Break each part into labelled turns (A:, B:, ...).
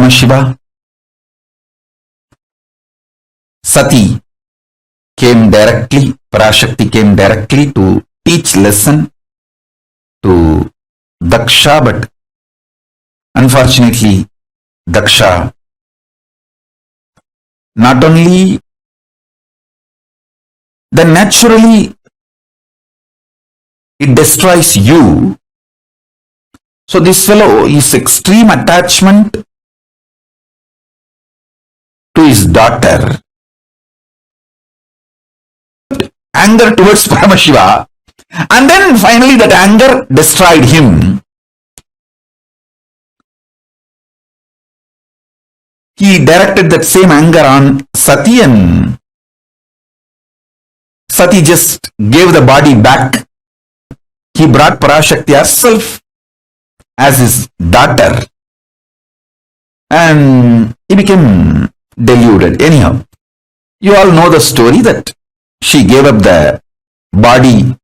A: Paramashiva, Sati came directly, Parashakti came directly to teach lesson to Daksha, but unfortunately Daksha not only then naturally it destroys you. So this fellow is extreme attachment to his daughter, anger towards Paramashiva, and then finally that anger destroyed him. He directed that same anger on Sati, and Sati just gave the body back. He brought Parashakti herself as his daughter, and he became deluded. Anyhow, you all know the story that she gave up the body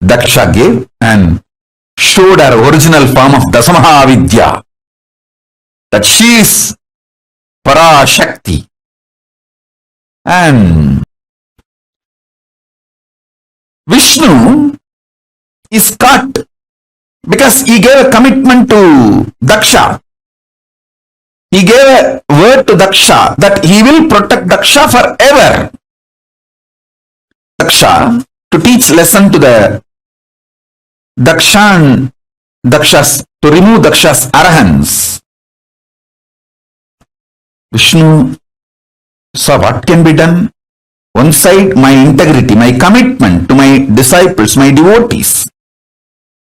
A: Daksha gave and showed her original form of Dasamahavidya, that she is Parashakti. And Vishnu is caught because he gave a commitment to Daksha. He gave a word to Daksha that he will protect Daksha forever. Daksha, to teach lesson to the Daksha and Daksha's, to remove Daksha's arrogance. Vishnu saw what can be done. One side, my integrity, my commitment to my disciples, my devotees,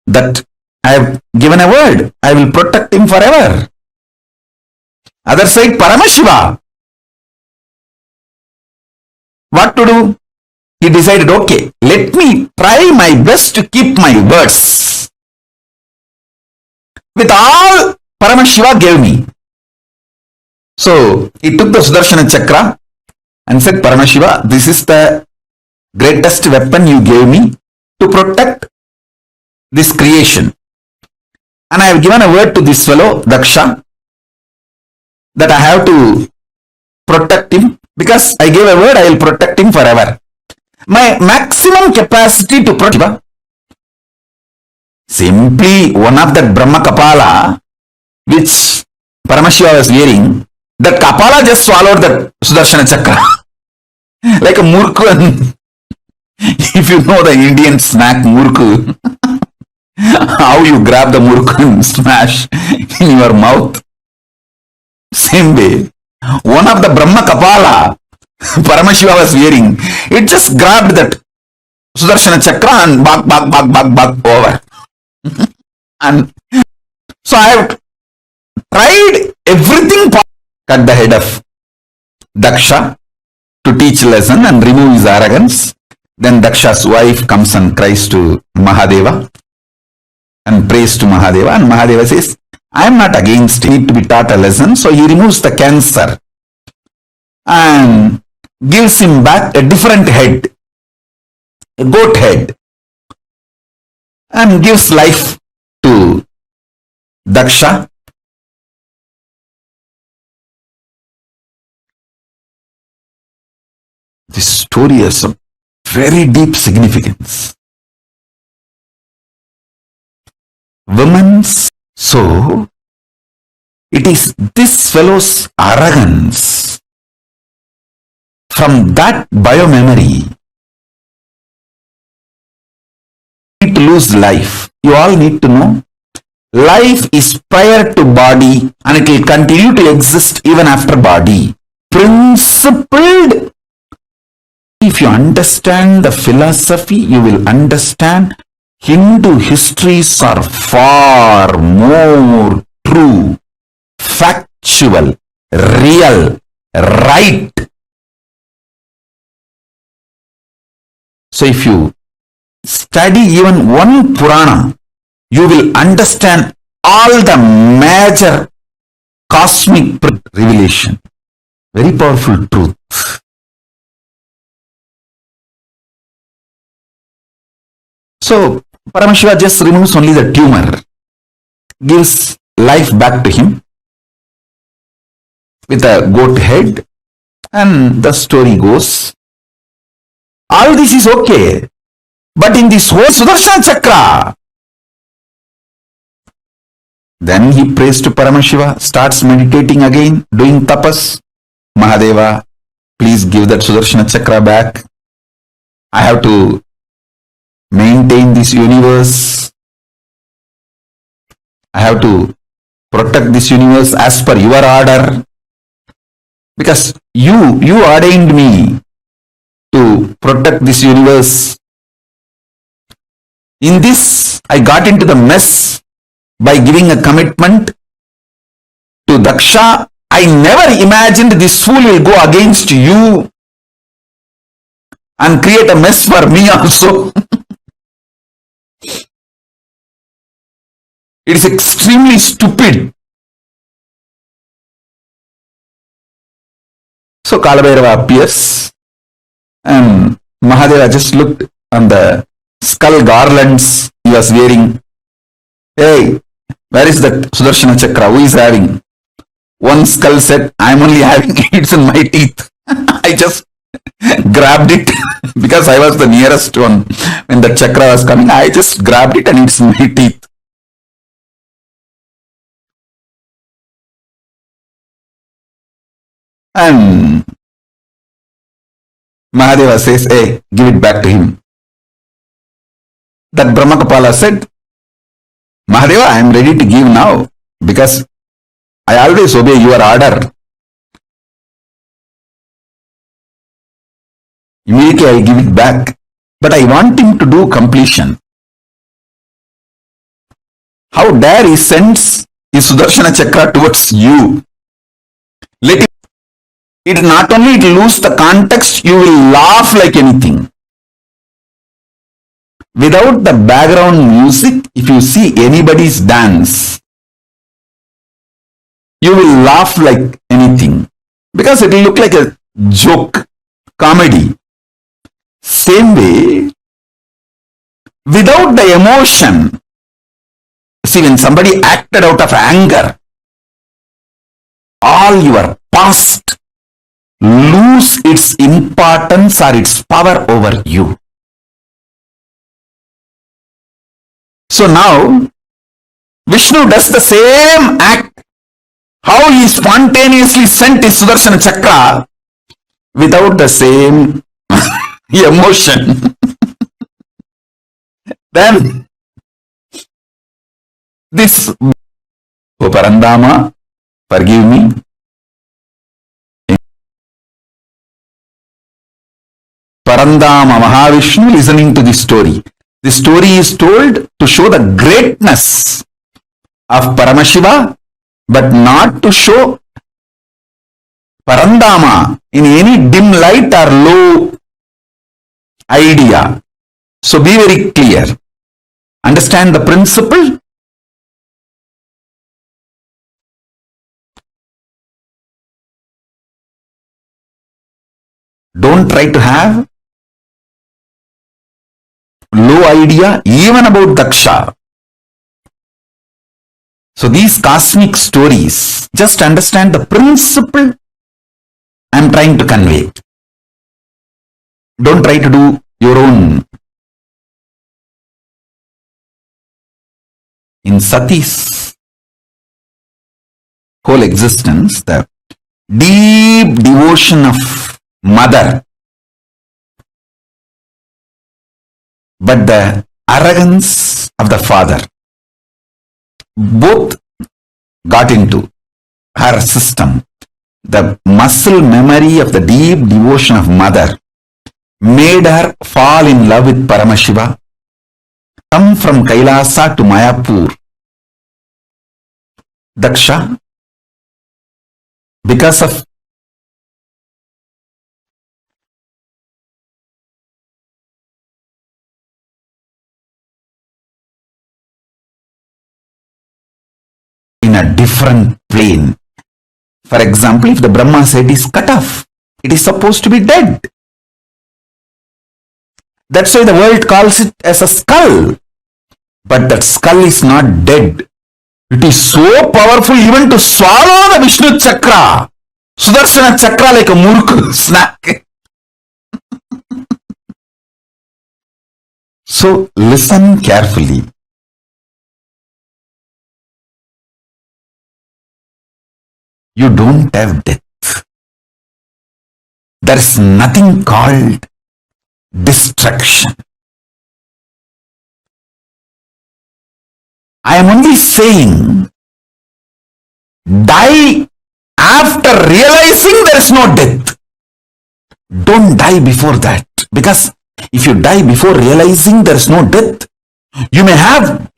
A: that I have given a word, I will protect him forever. Other side, Paramashiva. What to do? He decided, okay, let me try my best to keep my words. With all Paramashiva gave me. So he took the Sudarshana Chakra and said, Paramashiva, this is the greatest weapon you gave me to protect this creation. And I have given a word to this fellow, Daksha, that I have to protect him, because I gave a word, I will protect him forever. My maximum capacity to protect, simply one of that Brahma Kapala, which Paramashiva was wearing, that Kapala just swallowed that Sudarshana Chakra. Like a murku. If you know the Indian snack murku, how you grab the murku and smash in your mouth. Same way, one of the Brahma Kapala Paramashiva was wearing, it just grabbed that Sudarshana Chakra and bag over. And so I have tried everything to cut the head of Daksha to teach lesson and remove his arrogance. Then Daksha's wife comes and cries to Mahadeva and prays to Mahadeva, and Mahadeva says, I am not against it to be taught a lesson. So he removes the cancer and gives him back a different head, a goat head, and gives life to Daksha. This story has a very deep significance. Women's, so it is this fellow's arrogance, from that biomemory, to lose life. You all need to know, life is prior to body and it will continue to exist even after body. Principled. If you understand the philosophy, you will understand Hindu histories are far more true, factual, real, right. So if you study even one Purana, you will understand all the major cosmic revelation. Very powerful truth. So Paramashiva just removes only the tumor, gives life back to him, with a goat head, and the story goes. All this is okay. But in this whole Sudarshana Chakra, then he prays to Paramashiva, starts meditating again, doing tapas. Mahadeva, please give that Sudarshana Chakra back. I have to maintain this universe. I have to protect this universe as per your order. Because you ordained me to protect this universe. In this, I got into the mess by giving a commitment to Daksha. I never imagined this fool will go against you and create a mess for me also. It is extremely stupid. So Kalabhairava appears and Mahadeva just looked on the skull garlands he was wearing. Hey, where is that Sudarshana Chakra? Who is having? One skull said, I am only having it's in my teeth. I just grabbed it because I was the nearest one. When the chakra was coming, I just grabbed it and it's in my teeth. And Mahadeva says, hey, give it back to him. That Brahmakapala said, Mahadeva, I am ready to give now because I always obey your order. Immediately I give it back. But I want him to do completion. How dare he sends his Sudarshana Chakra towards you? Let it not only lose the context, you will laugh like anything. Without the background music, if you see anybody's dance, you will laugh like anything because it will look like a joke, comedy. Same way, without the emotion, see, when somebody acted out of anger, all your past lose its importance or its power over you. So now, Vishnu does the same act. How he spontaneously sent his Sudarshana Chakra without the same emotion. Then, this, oh Parandama, forgive me. Parandama Mahavishnu listening to this story. This story is told to show the greatness of Paramashiva, but not to show Parandama in any dim light or low idea. So be very clear. Understand the principle? Don't try to have low idea even about Daksha. So these cosmic stories, just understand the principle I am trying to convey. Don't try to do your own. In Sati's whole existence, the deep devotion of mother, but the arrogance of the father, both got into her system. The muscle memory of the deep devotion of mother made her fall in love with Paramashiva, come from Kailasa to Mayapur. Daksha, because of in a different plane. For example, if the Brahma's head is cut off, it is supposed to be dead. That's why the world calls it as a skull. But that skull is not dead. It is so powerful even to swallow the Vishnu Chakra. Sudarshana Chakra like a muruk snack. So listen carefully. You don't have death. There is nothing called destruction. I am only saying, die after realizing there is no death. Don't die before that. Because if you die before realizing there is no death, you may have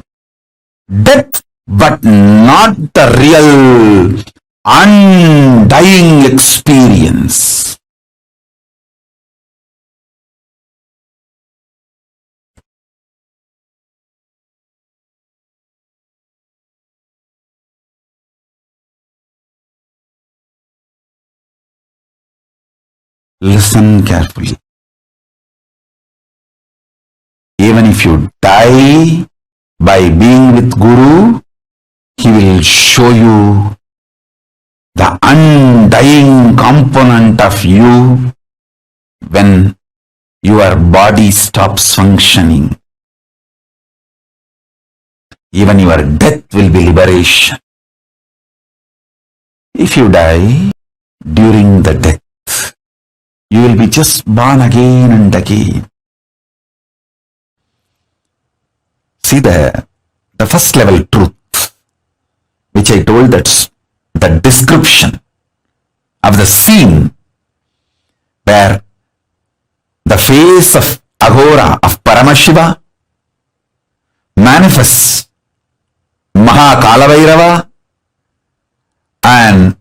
A: death, but not the real undying experience. Listen carefully. Even if you die by being with Guru, he will show you the undying component of you when your body stops functioning. Even your death will be liberation. If you die during the death, you will be just born again and again. See the first level truth, which I told, that's the description of the scene where the face of Aghora, of Paramashiva, manifests Mahakala and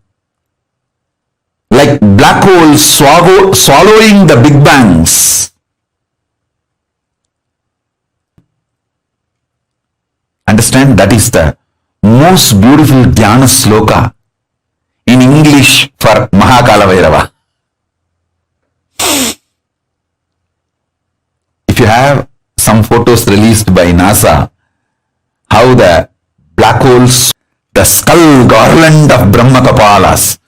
A: like black holes swallowing the big bangs. Understand, that is the most beautiful Dhyana sloka in English for Mahakala. If you have some photos released by NASA, how the black holes, the skull garland of Brahma Kapalas,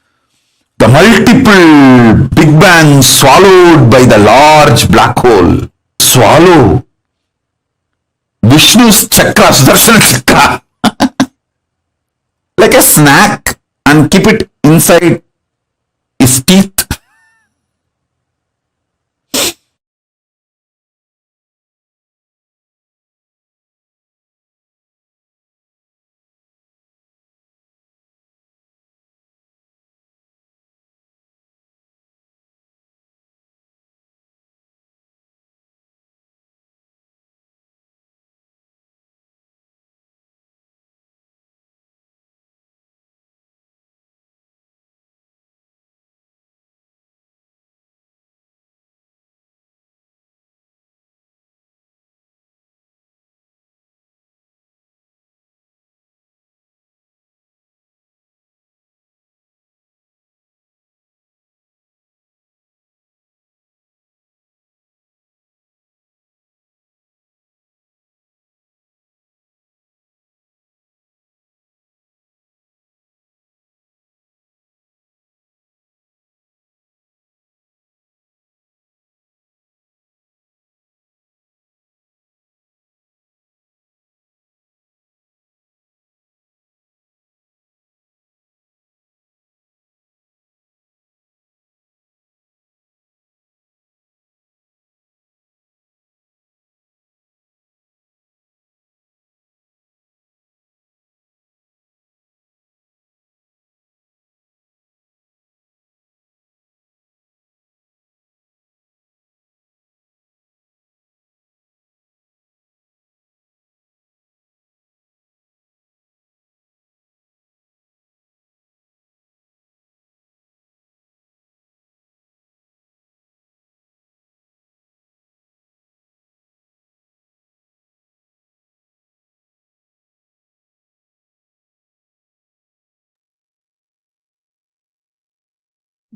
A: the multiple big bangs swallowed by the large black hole, swallow Vishnu's chakra, Sudarshana chakra, like a snack, and keep it inside his teeth.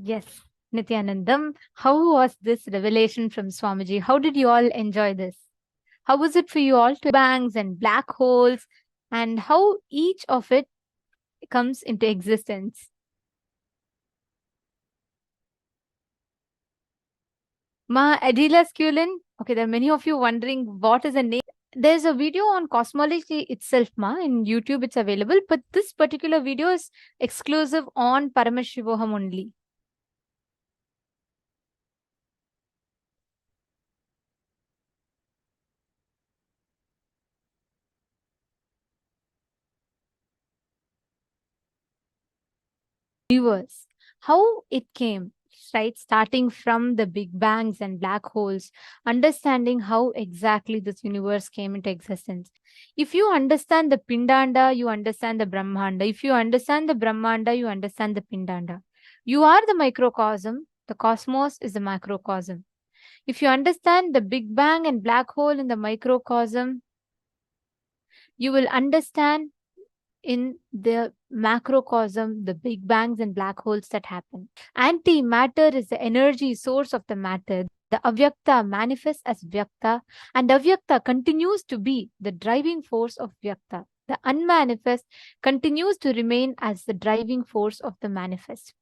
B: Yes, Nithyanandam, how was this revelation from Swamiji? How did you all enjoy this? How was it for you all to bangs and black holes and how each of it comes into existence? Ma Adila Skulin. Okay, there are many of you wondering what is the name. There's a video on Cosmology itself, Ma. In YouTube, it's available. But this particular video is exclusive on Paramashivoham only. Universe, how it came, right? Starting from the big bangs and black holes, understanding how exactly this universe came into existence. If you understand the Pindanda, you understand the Brahmanda. If you understand the Brahmanda, you understand the Pindanda. You are the microcosm, the cosmos is the macrocosm. If you understand the Big Bang and black hole in the microcosm, you will understand in the macrocosm, the big bangs and black holes that happen. Antimatter is the energy source of the matter. The avyakta manifests as vyakta, and avyakta continues to be the driving force of vyakta. The unmanifest continues to remain as the driving force of the manifest.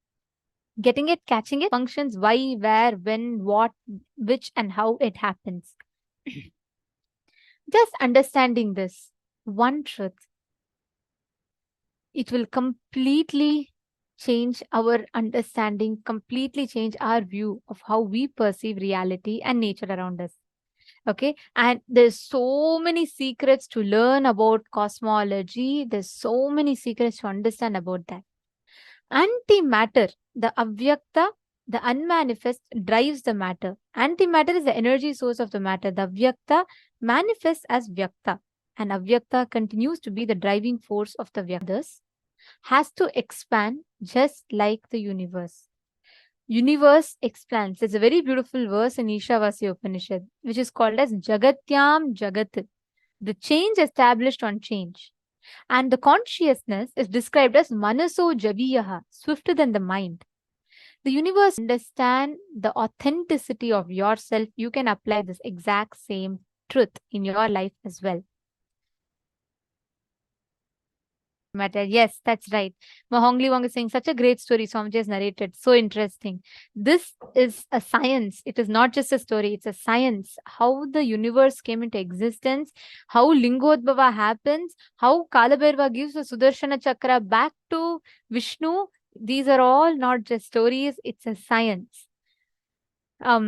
B: Getting it, catching it, functions why, where, when, what, which, and how it happens. Just understanding this one truth, it will completely change our understanding, completely change our view of how we perceive reality and nature around us. Okay. And there's so many secrets to learn about cosmology. There's so many secrets to understand about that. Antimatter, the avyakta, the unmanifest drives the matter. Antimatter is the energy source of the matter. The avyakta manifests as vyakta, and avyakta continues to be the driving force of the vyaktas, has to expand just like the universe. Universe expands. There's a very beautiful verse in Ishavasya Upanishad, which is called as Jagatyam Jagat, the change established on change. And the consciousness is described as Manaso Javiyaha, swifter than the mind. The universe understand the authenticity of yourself. You can apply this exact same truth in your life as well. Matter. Yes, that's right. Mahongli Wong is saying such a great story. Swamiji has narrated. So interesting. This is a science. It is not just a story. It's a science. How the universe came into existence, how Lingodbhava happens, how Kalabhairava gives the Sudarshana Chakra back to Vishnu. These are all not just stories. It's a science. Ma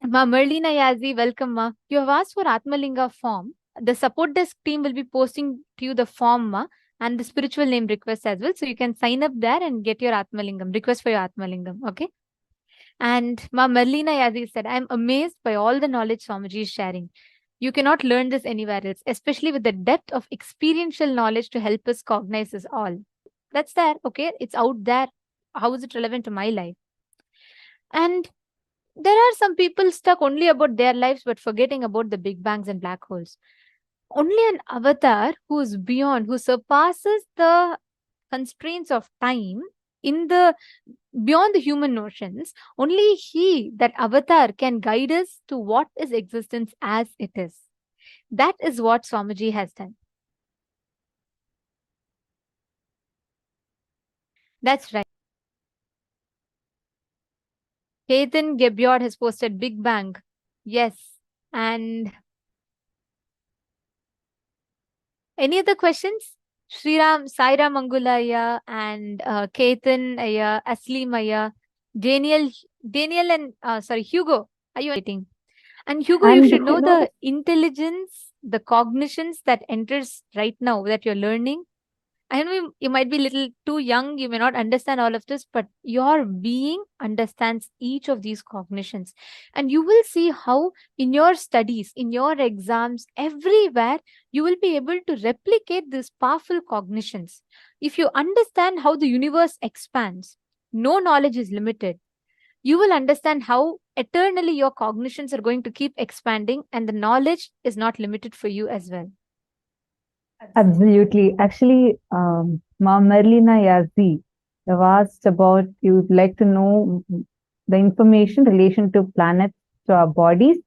B: Merlina Yazi, welcome, ma. You have asked for Atmalinga form. The support desk team will be posting to you the form, ma, and the spiritual name request as well. So you can sign up there and get your Atmalingam, request for your Atmalingam. Okay. And Ma Merlina Yazi said, I'm amazed by all the knowledge Swamiji is sharing. You cannot learn this anywhere else, especially with the depth of experiential knowledge to help us cognize this all. That's there. Okay. It's out there. How is it relevant to my life? And there are some people stuck only about their lives but forgetting about the big bangs and black holes. Only an avatar who is beyond, who surpasses the constraints of time in the beyond the human notions, only he, that avatar, can guide us to what is existence as it is. That is what Swamiji has done. That's right. Ketan Gebyod has posted Big Bang. Yes. And any other questions? Sriram, Saira Mangulaya and Ketan Aya, Aslim Aya, Daniel and Hugo, are you waiting? And Hugo, you should know the intelligence, the cognitions that enters right now that you're learning. I know you might be a little too young, you may not understand all of this, but your being understands each of these cognitions. And you will see how in your studies, in your exams, everywhere, you will be able to replicate these powerful cognitions. If you understand how the universe expands, no knowledge is limited. You will understand how eternally your cognitions are going to keep expanding and the knowledge is not limited for you as well.
C: Absolutely. Actually, Ma Merlina Yazi, you've asked about, you'd like to know the information relation to planets, to our bodies.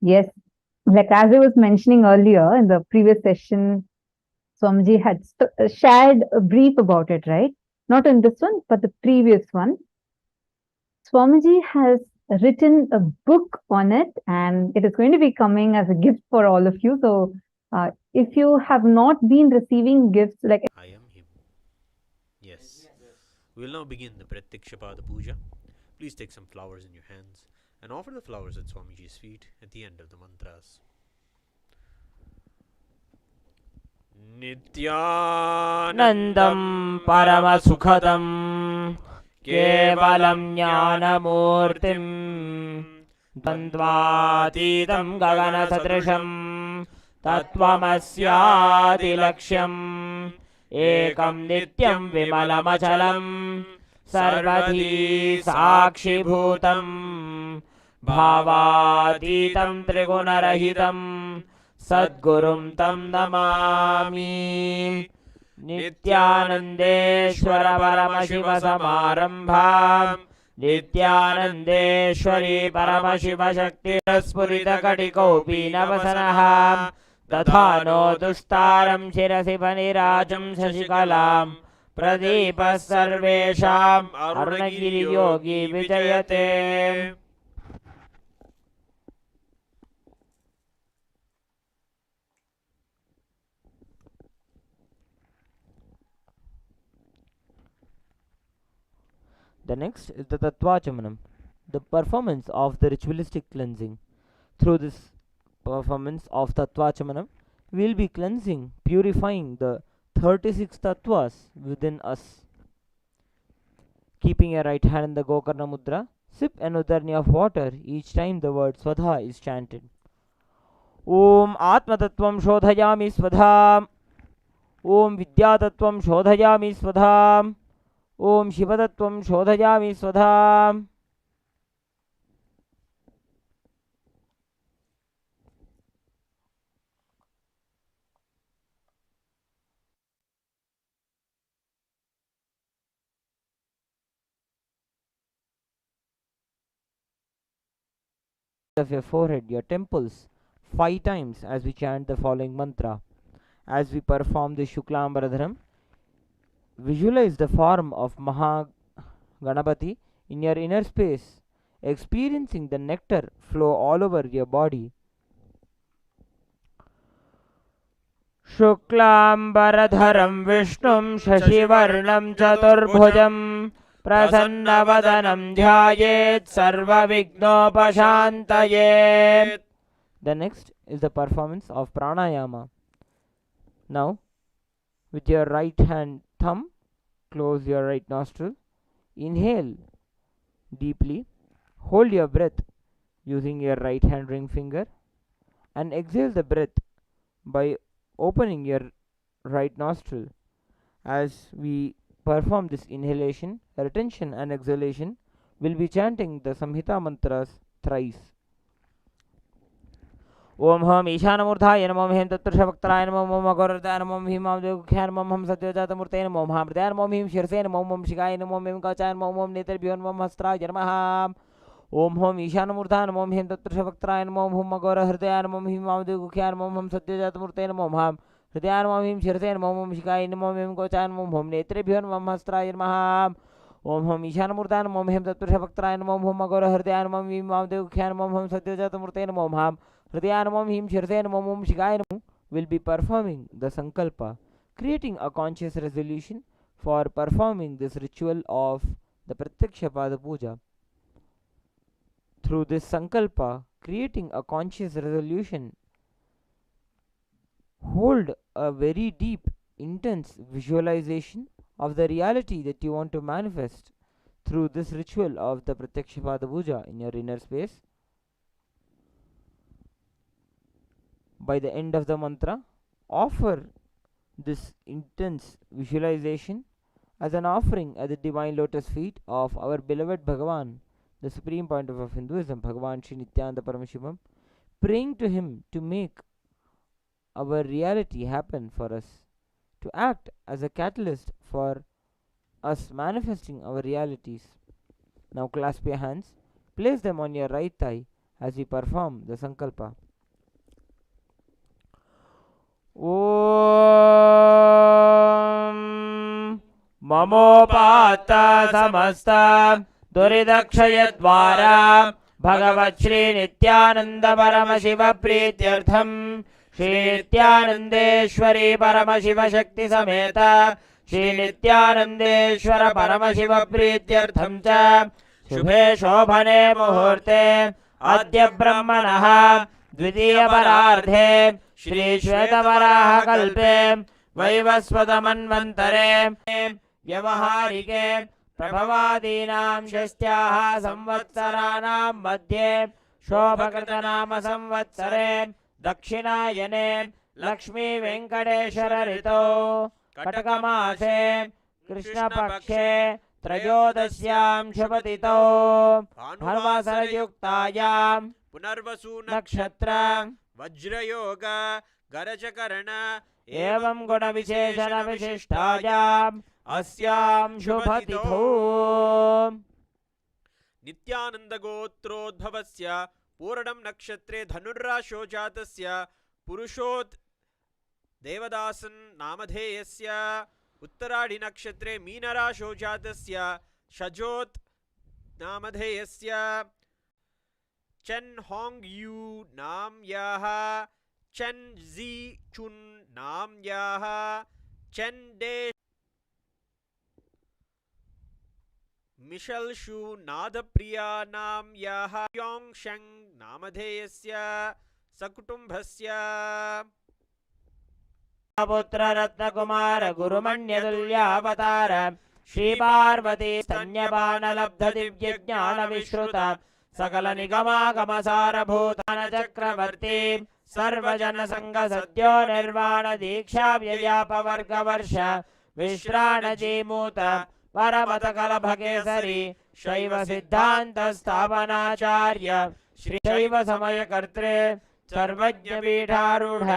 C: Yes, like as I was mentioning earlier in the previous session, Swamiji had shared a brief about it, right? Not in this one, but the previous one. Swamiji has written a book on it, and it is going to be coming as a gift for all of you. So if you have not been receiving gifts like
D: I am him. Yes. We will now begin the Pratyakshapada Puja. Please take some flowers in your hands and offer the flowers at Swamiji's feet at the end of the mantras.
E: Nandam Paramasukhadam Kevalam Jnanamurtim Dvandvatitam Gagana Satrisham Tattvamasyadi Laksham Ekam Nityam Vimalamachalam Sarvadhi Sakshi Bhutam Bhavatitam Trigunarahitam Sadgurum Tam Namami Nityanandeshwara Paramashiva Samarambham Nityanandeshwari Paramashiva Shakti Spurita Katikopi Navasanaham Tathano Dustaram Shirasi Panirajam Shashikalam Pradeepa Sarvesham Arunagiri Yogi Vijayate. The next is the Tattvachamanam, the performance of the ritualistic cleansing. Through this performance of Tattvachamanam, we will be cleansing, purifying the 36 tattvas within us. Keeping your right hand in the Gokarna Mudra, sip an udarni of water each time the word Swadha is chanted. Om Atma Tattvam Shodhayami Swadham. Om Vidya Tattvam Shodhayami Swadham. Om Shivadattvam Shodhayami Swadham. Of your forehead, your temples, 5 times as we chant the following mantra. As we perform the Shuklambaradharam, visualize the form of Mahaganapati in your inner space, experiencing the nectar flow all over your body. Shuklambaradharam Vishnum Shashivarnam Chaturbhujam Prasannavadanam Dhyayet Sarva Vignopashantayet. The next is the performance of Pranayama. Now, with your right hand thumb, close your right nostril. Inhale deeply. Hold your breath using your right hand ring finger. And exhale the breath by opening your right nostril. As we perform this inhalation, retention and exhalation, we'll be chanting the Samhita mantras thrice. Om Ham Ishanamurthaye Namo Hem Tattrushavaktraye Namo Om Agoradaye Namo Om Himam Devukhyay Namo Om Satyajataamurtaye Namo Om Hamrdaye Namo Om Him Shirse Namo Om Shikaye Namo Om Kachaye Namo Om Netarbhyo Namo Hastraye Namo Om Ham Ishanamurthaye Namo Om Hem Tattrushavaktraye Namo Om Agorahridaye Namo Om Himam Devukhyay Namo Om Satyajataamurtaye Namo Om Hridaya Namo Om Him Shirse Namo Om Shikaye Namo Om Kachaye Namo Om Netarbhyo Namo Hastraye Namo Om Ham Ishanamurthaye Namo Om Hem Tattrushavaktraye Namo Om Agorahridaye Namo Om Himam Devukhyay Namo Om Satyajataamurtaye Namo Om Hridayanamam Him Shirsenamam Om Shikayanamam will be performing the Sankalpa, creating a conscious resolution for performing this ritual of the Pratyakshapada Puja. Through this Sankalpa, creating a conscious resolution, hold a very deep, intense visualization of the reality that you want to manifest through this ritual of the Pratyakshapada Puja in your inner space. By the end of the mantra, offer this intense visualization as an offering at the divine lotus feet of our beloved Bhagavan, the Supreme Pontiff of Hinduism, Bhagavan SPH Nithyananda Paramashivam, praying to him to make our reality happen for us, to act as a catalyst for us manifesting our realities. Now clasp your hands, place them on your right thigh as we perform the Sankalpa. Om Mamopata Samasta दुरिदक्षयद्वारा भगवत् Shri Nityanand Paramshiva प्रीत्यर्थम Shri नित्यानंदेश्वरी Paramshiva शक्ति समेत श्री नित्यानंदेश्वर परमशिव प्रीत्यर्थम च शुभे शोभने मुहूर्ते अद्य ब्रह्मणः द्वितीय परार्धे श्री श्वेतवराह कल्पे वैवस्वत मन्वन्तरे व्यवहारिके प्रभवादीनां षष्ट्याः संवत्सराणां मध्ये शोभकृतनाम संवत्सरे दक्षिणायने लक्ष्मी वेंकटेश्वर ऋतौ कटकमासे कृष्णपक्षे त्रयोदश्यां शुभतिथौ भानुवासरयुक्तायां
D: पुनर्वसु
E: नक्षत्र
D: वज्रयोग गरजकरण
E: एवं गुणविशेषण विशिष्टायाम् अस्यां शुभतिथौ
D: नित्यानंद गोत्रोद्भवस्य पूर्णं नक्षत्रे धनुर्राशो जातस्य पुरुषोत् देवदासन् नामधेयस्य उत्तराढि नक्षत्रे मीनराशो जातस्य शजोत् नामधेयस्य चेन् होंग यू नाम्याः चेन् जी चुन् नाम्याः चेन् डे मिशल शू नादप्रिया नाम्याः योंग शेंग नामधेयस्य सकुटुम्बस्य
E: पुत्र रत्नकुमार गुरुमण्यतुल्यावतार श्री पार्वती स्तन्यपान लब्ध दिव्य ज्ञान विश्रुत सकल निगमागम सारभूतान चक्रवर्ती सर्वजन संग सद्यो निर्वाण दीक्षा व्ययापवर्ग वर्ष विश्राण जीमूत परमत कलभकेसरी शैव सिद्धांत स्थापनाचार्य श्री शैव समय कर्त्रे सर्वज्ञ पीठारूढ़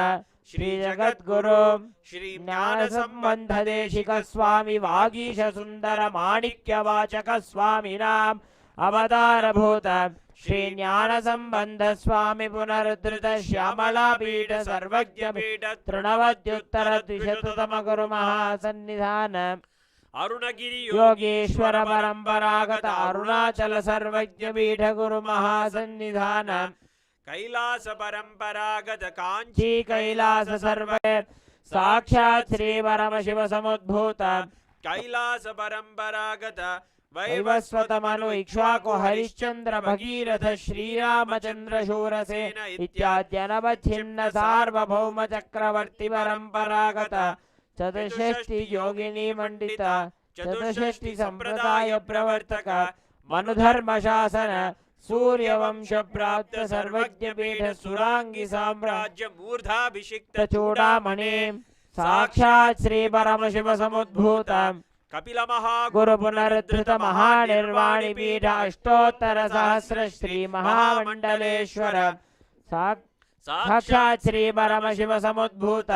E: श्री जगद्गुरु श्री ज्ञान संबंध देशिक स्वामी वागीश सुंदर माणिक्य वाचक स्वामी नाम अवतार भूत श्री ज्ञान संबंध स्वामी पुनरुद्धृत श्यामला पीठ सर्वज्ञ पीठ तृणवद्युत्तर द्विशततम गुरु महासन्निधान
D: अरुणगिरि
E: योगेश्वर परंपरागत अरुणाचल सर्वज्ञ पीठ गुरु महासन्निधान
D: कैलास परंपरागत
E: कांची कैलास सर्व साक्षात् श्री परमशिव समुद्भूत
D: कैलास परंपरागत
E: वैवस्वत मनु इक्ष्वाकु हरिश्चंद्र भगीरथ श्रीरामचंद्र शूरसेन इत्याद्यनवच्छिन्न सार्वभौम चक्रवर्ती परंपरागत चतुष्षष्टि योगिनी मंडित चतुष्षष्टि संप्रदाय प्रवर्तक मनुधर्म शासन सूर्यवंश प्राप्त सर्वज्ञ पीठ सुरांगी साम्राज्य
D: मूर्धाभिषिक्त
E: चूड़ामणि साक्षात् श्री परमशिव समुद्भूत
D: कपिल महा
E: गुरु पुनरुद्धृत महानिर्वाणी पीठ अष्टोत्तर सहस्र श्री महामंडलेश्वर साक्षात् श्री परमशिव समुद्भूत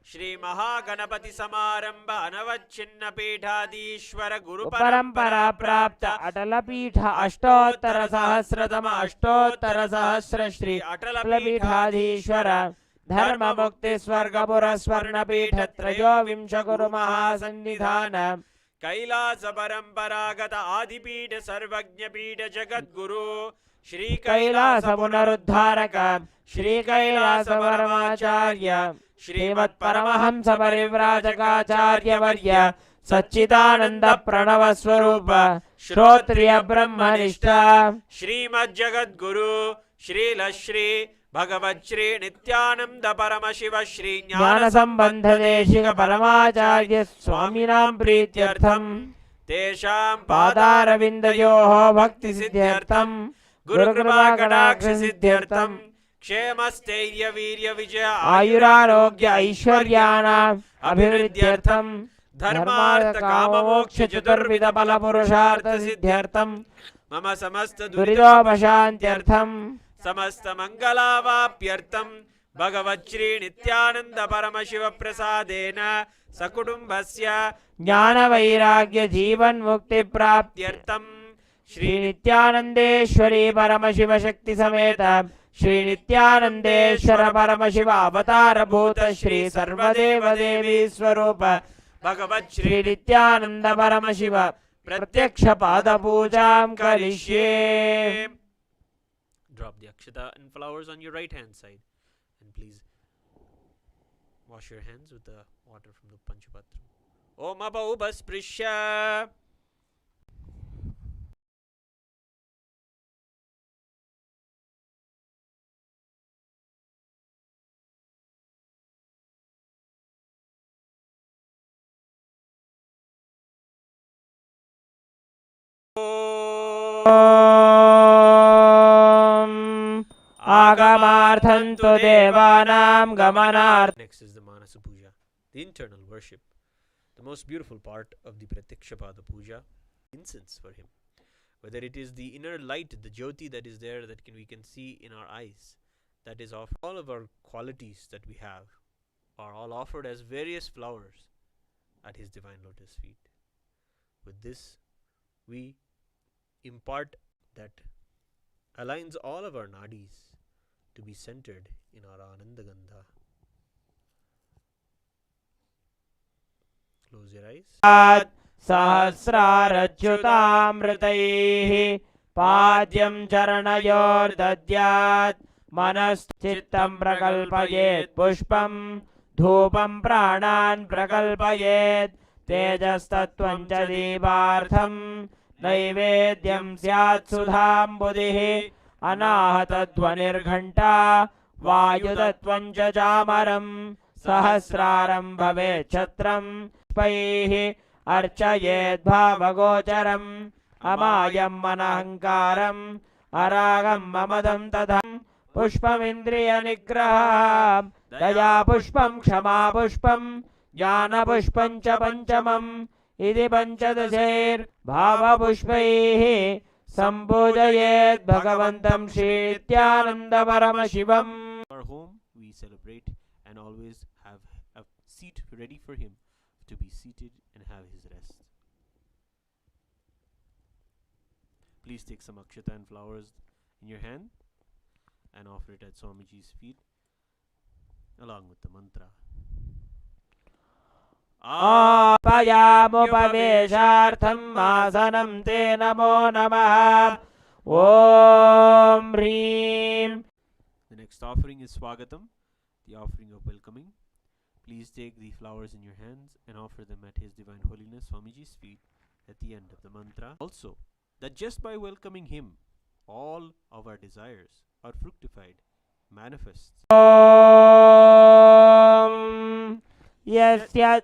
D: श्री महागणपति समारंभ अनवच्छिन्न पीठाधीश्वर गुरु
E: परंपरा प्राप्त अटल पीठ अष्टोत्तर सहस्रतम अष्टोत्तर सहस्र श्री अटल पीठाधीश्वर धर्म मुक्ति स्वर्गपुर स्वर्ण पीठ त्रयोविंश गुरु महासन्निधान
D: कैलास परंपरागत आदिपीठ सर्वज्ञ पीठ जगद्गुरु श्री
E: कैलास पुनरुद्धारक श्री कैलास परमाचार्य श्रीमत् परमहंस परिव्राजकाचार्य वर्य सच्चिदानंद प्रणव स्वरूप श्रोत्रिय ब्रह्मनिष्ठ
D: श्रीमद् जगद्गुरु श्री भगवत् श्री नित्यानंद परमशिव श्री
E: ज्ञान संबंध देशिक परमाचार्य स्वामिनां प्रीत्यर्थम
D: तेषां
E: पादारविन्दयोः भक्ति सिद्ध्यर्थम गुरुकृपा कटाक्ष सिद्ध्यर्थम
D: क्षेमस्थैर्य वीर्य विजय
E: आयुरारोग्य ऐश्वर्याणाम् अभिवृद्ध्यर्थम
D: धर्मार्थ काम मोक्ष
E: चतुर्विध फल पुरुषार्थ सिद्ध्यर्थम
D: मम समस्त
E: दुरितोपशान्त्यर्थम
D: समस्त मंगलावाप्यर्थम भगवत् श्री नित्यानंद परमशिव प्रसादेन सकुटुम्बस्य
E: ज्ञान वैराग्य जीवन मुक्ति प्राप्त्यर्थम श्री नित्यानंदेश्वरी परमशिव शक्ति समेत श्री नित्यानंदेश्वर परमशिव अवतार भूत श्री सर्वदेव देवी स्वरूप
D: भगवत्
E: श्री नित्यानंद परमशिव प्रत्यक्षपादपूजां करिष्ये.
D: Drop the akshata and flowers on your right hand side, and please wash your hands with the water from the Panchapatram. Om Abaupasprisya.
E: Agamartham tu devanam gamanarth.
D: Next is the Manasa Puja, the internal worship, the most beautiful part of the Pratyakshapada Puja, incense for him. Whether it is the inner light, the jyoti that is there that we can see in our eyes, that is of all of our qualities that we have, are all offered as various flowers at his divine lotus feet. With this, we impart that aligns all of our nadis to be centered in our Ananda Gandha. Close your eyes.
E: सहस्रारच्युतामृतैः पाद्यं चरणयोर्दद्यात् मनश्चित्तं प्रकल्पयेत् पुष्पं धूपं प्राणान् प्रकल्पयेत् तेजस्तत्त्वं च दीपार्थं नैवेद्यं स्यात् सुधाम्बुधिः अनाहतध्वनिर्घण्टा वायुतत्त्वं च चामरं सहस्रारं भवेत् छत्रं पुष्पैः अर्चयेद् भावगोचरम् अमायम् अनहङ्कारम् अरागम् ममदं तथा पुष्पमिन्द्रियनिग्रहः दया पुष्पं क्षमा पुष्पं ज्ञानपुष्पं च पञ्चमम् इति पञ्चदशैर्भावपुष्पैः सम्पूजयेत् भगवन्तं श्रीनित्यानन्दपरमशिवम्.
D: Our home, we celebrate and always have a seat ready for him to be seated and have his rest. Please take some akshata and flowers in your hand and offer it at Swamiji's feet along with the mantra.
E: आपयामुपवेशार्थम् आसनं ते नमो नमः. Om Hrim.
D: The next offering is Swagatam, the offering of welcoming. Please take the flowers in your hands and offer them at His Divine Holiness Swamiji's feet at the end of the mantra. Also, that just by welcoming him, all of our desires are fructified, manifests.
E: Om Yasya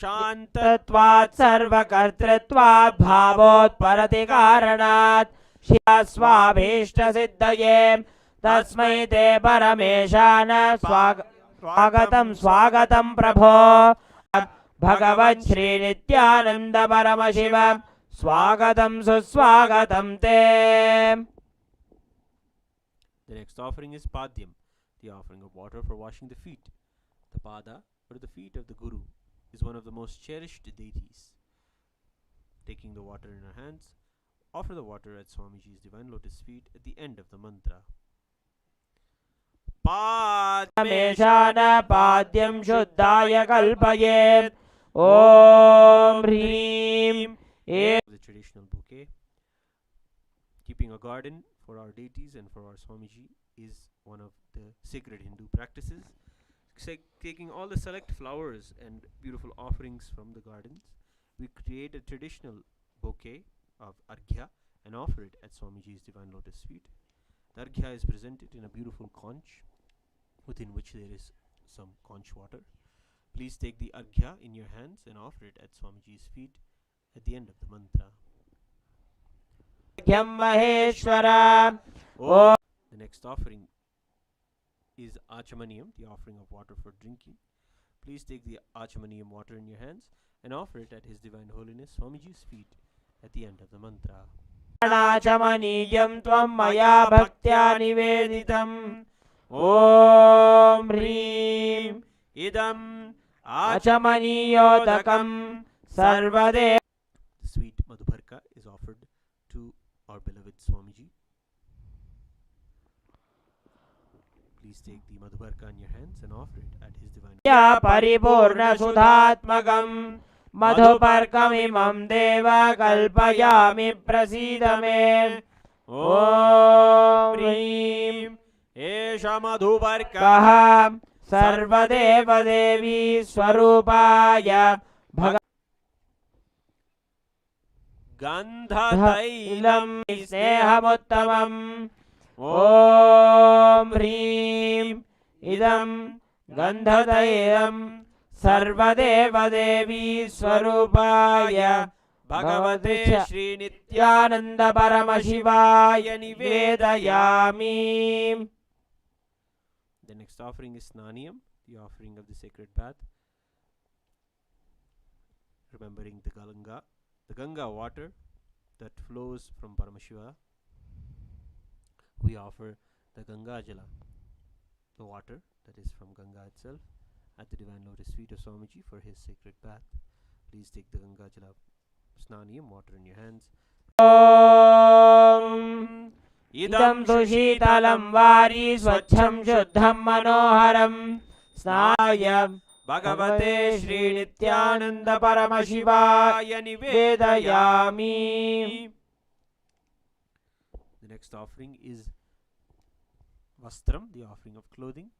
E: शान्तत्वात् सर्वकर्तृत्वात् भावोत्परति कारणात् स्वाभीष्टसिद्धये तस्मै ते परमेशान स्वागतं स्वागतं प्रभो. भगवन् श्रीनित्यानन्द परमशिव स्वागतं सुस्वागतं ते.
D: The next offering is Padyam, the offering of water for washing the feet. The Pada, or the feet of the Guru, is one of the most cherished deities. Taking the water in our hands, offer the water at Swamiji's divine lotus feet at the end of the mantra.
E: Padmeshana padyam shuddhaya kalpayet. Om Hrim.
D: The traditional bouquet. Keeping a garden for our deities and for our Swamiji is one of the sacred Hindu practices. Taking all the select flowers and beautiful offerings from the gardens, we create a traditional bouquet of arghya and offer it at Swamiji's divine lotus feet. The arghya is presented in a beautiful conch, within which there is some conch water. Please take the arghya in your hands and offer it at Swamiji's feet at the end of the mantra. The next offering is Achamaniyam, the offering of water for drinking. Please take the Achamaniyam water in your hands and offer it at His Divine Holiness Swamiji's feet at the end of the mantra.
E: Achamaniyam tvam maya bhaktya niveditam. Om Hrim. Idam Achamaniyodakam sarvade.
D: The sweet Madhubharka is offered to our beloved Swamiji. Please take the Madhubharka in your hands and offer it at His divine.
E: Ya paripurna sudhatmakam मधुपर्कमिमं देव कल्पयामि प्रसीद मे। ॐ ह्रीं
D: एष मधुपर्कः
E: कः सर्वदेवदेवी स्वरूपाय भग
D: गन्धतैलं
E: स्नेहमुत्तमम्। ॐ ह्रीं इदं गन्धतैलं सर्वदेवदेवी स्वरूपाय
D: भगवते
E: भगवते
D: श्रीनित्यानन्द
E: परमशिवाय निवेदयामि।
D: The next offering is Snaniyam, the offering of the sacred bath, remembering the Ganga water that flows from Paramashiva. We offer the Ganga Jala, the water that is from Ganga itself, at the divine lotus feet of Swamiji for his sacred bath. Please take the Ganga Jala Snaniyam water in your hands.
E: ॐ इदं सुशीतलं वारी स्वच्छं शुद्धं मनोहरं स्नाय
D: भगवते श्रीनित्यानन्द परमशिवाय निवेदयामि. The next offering is Vastram, the offering of clothing.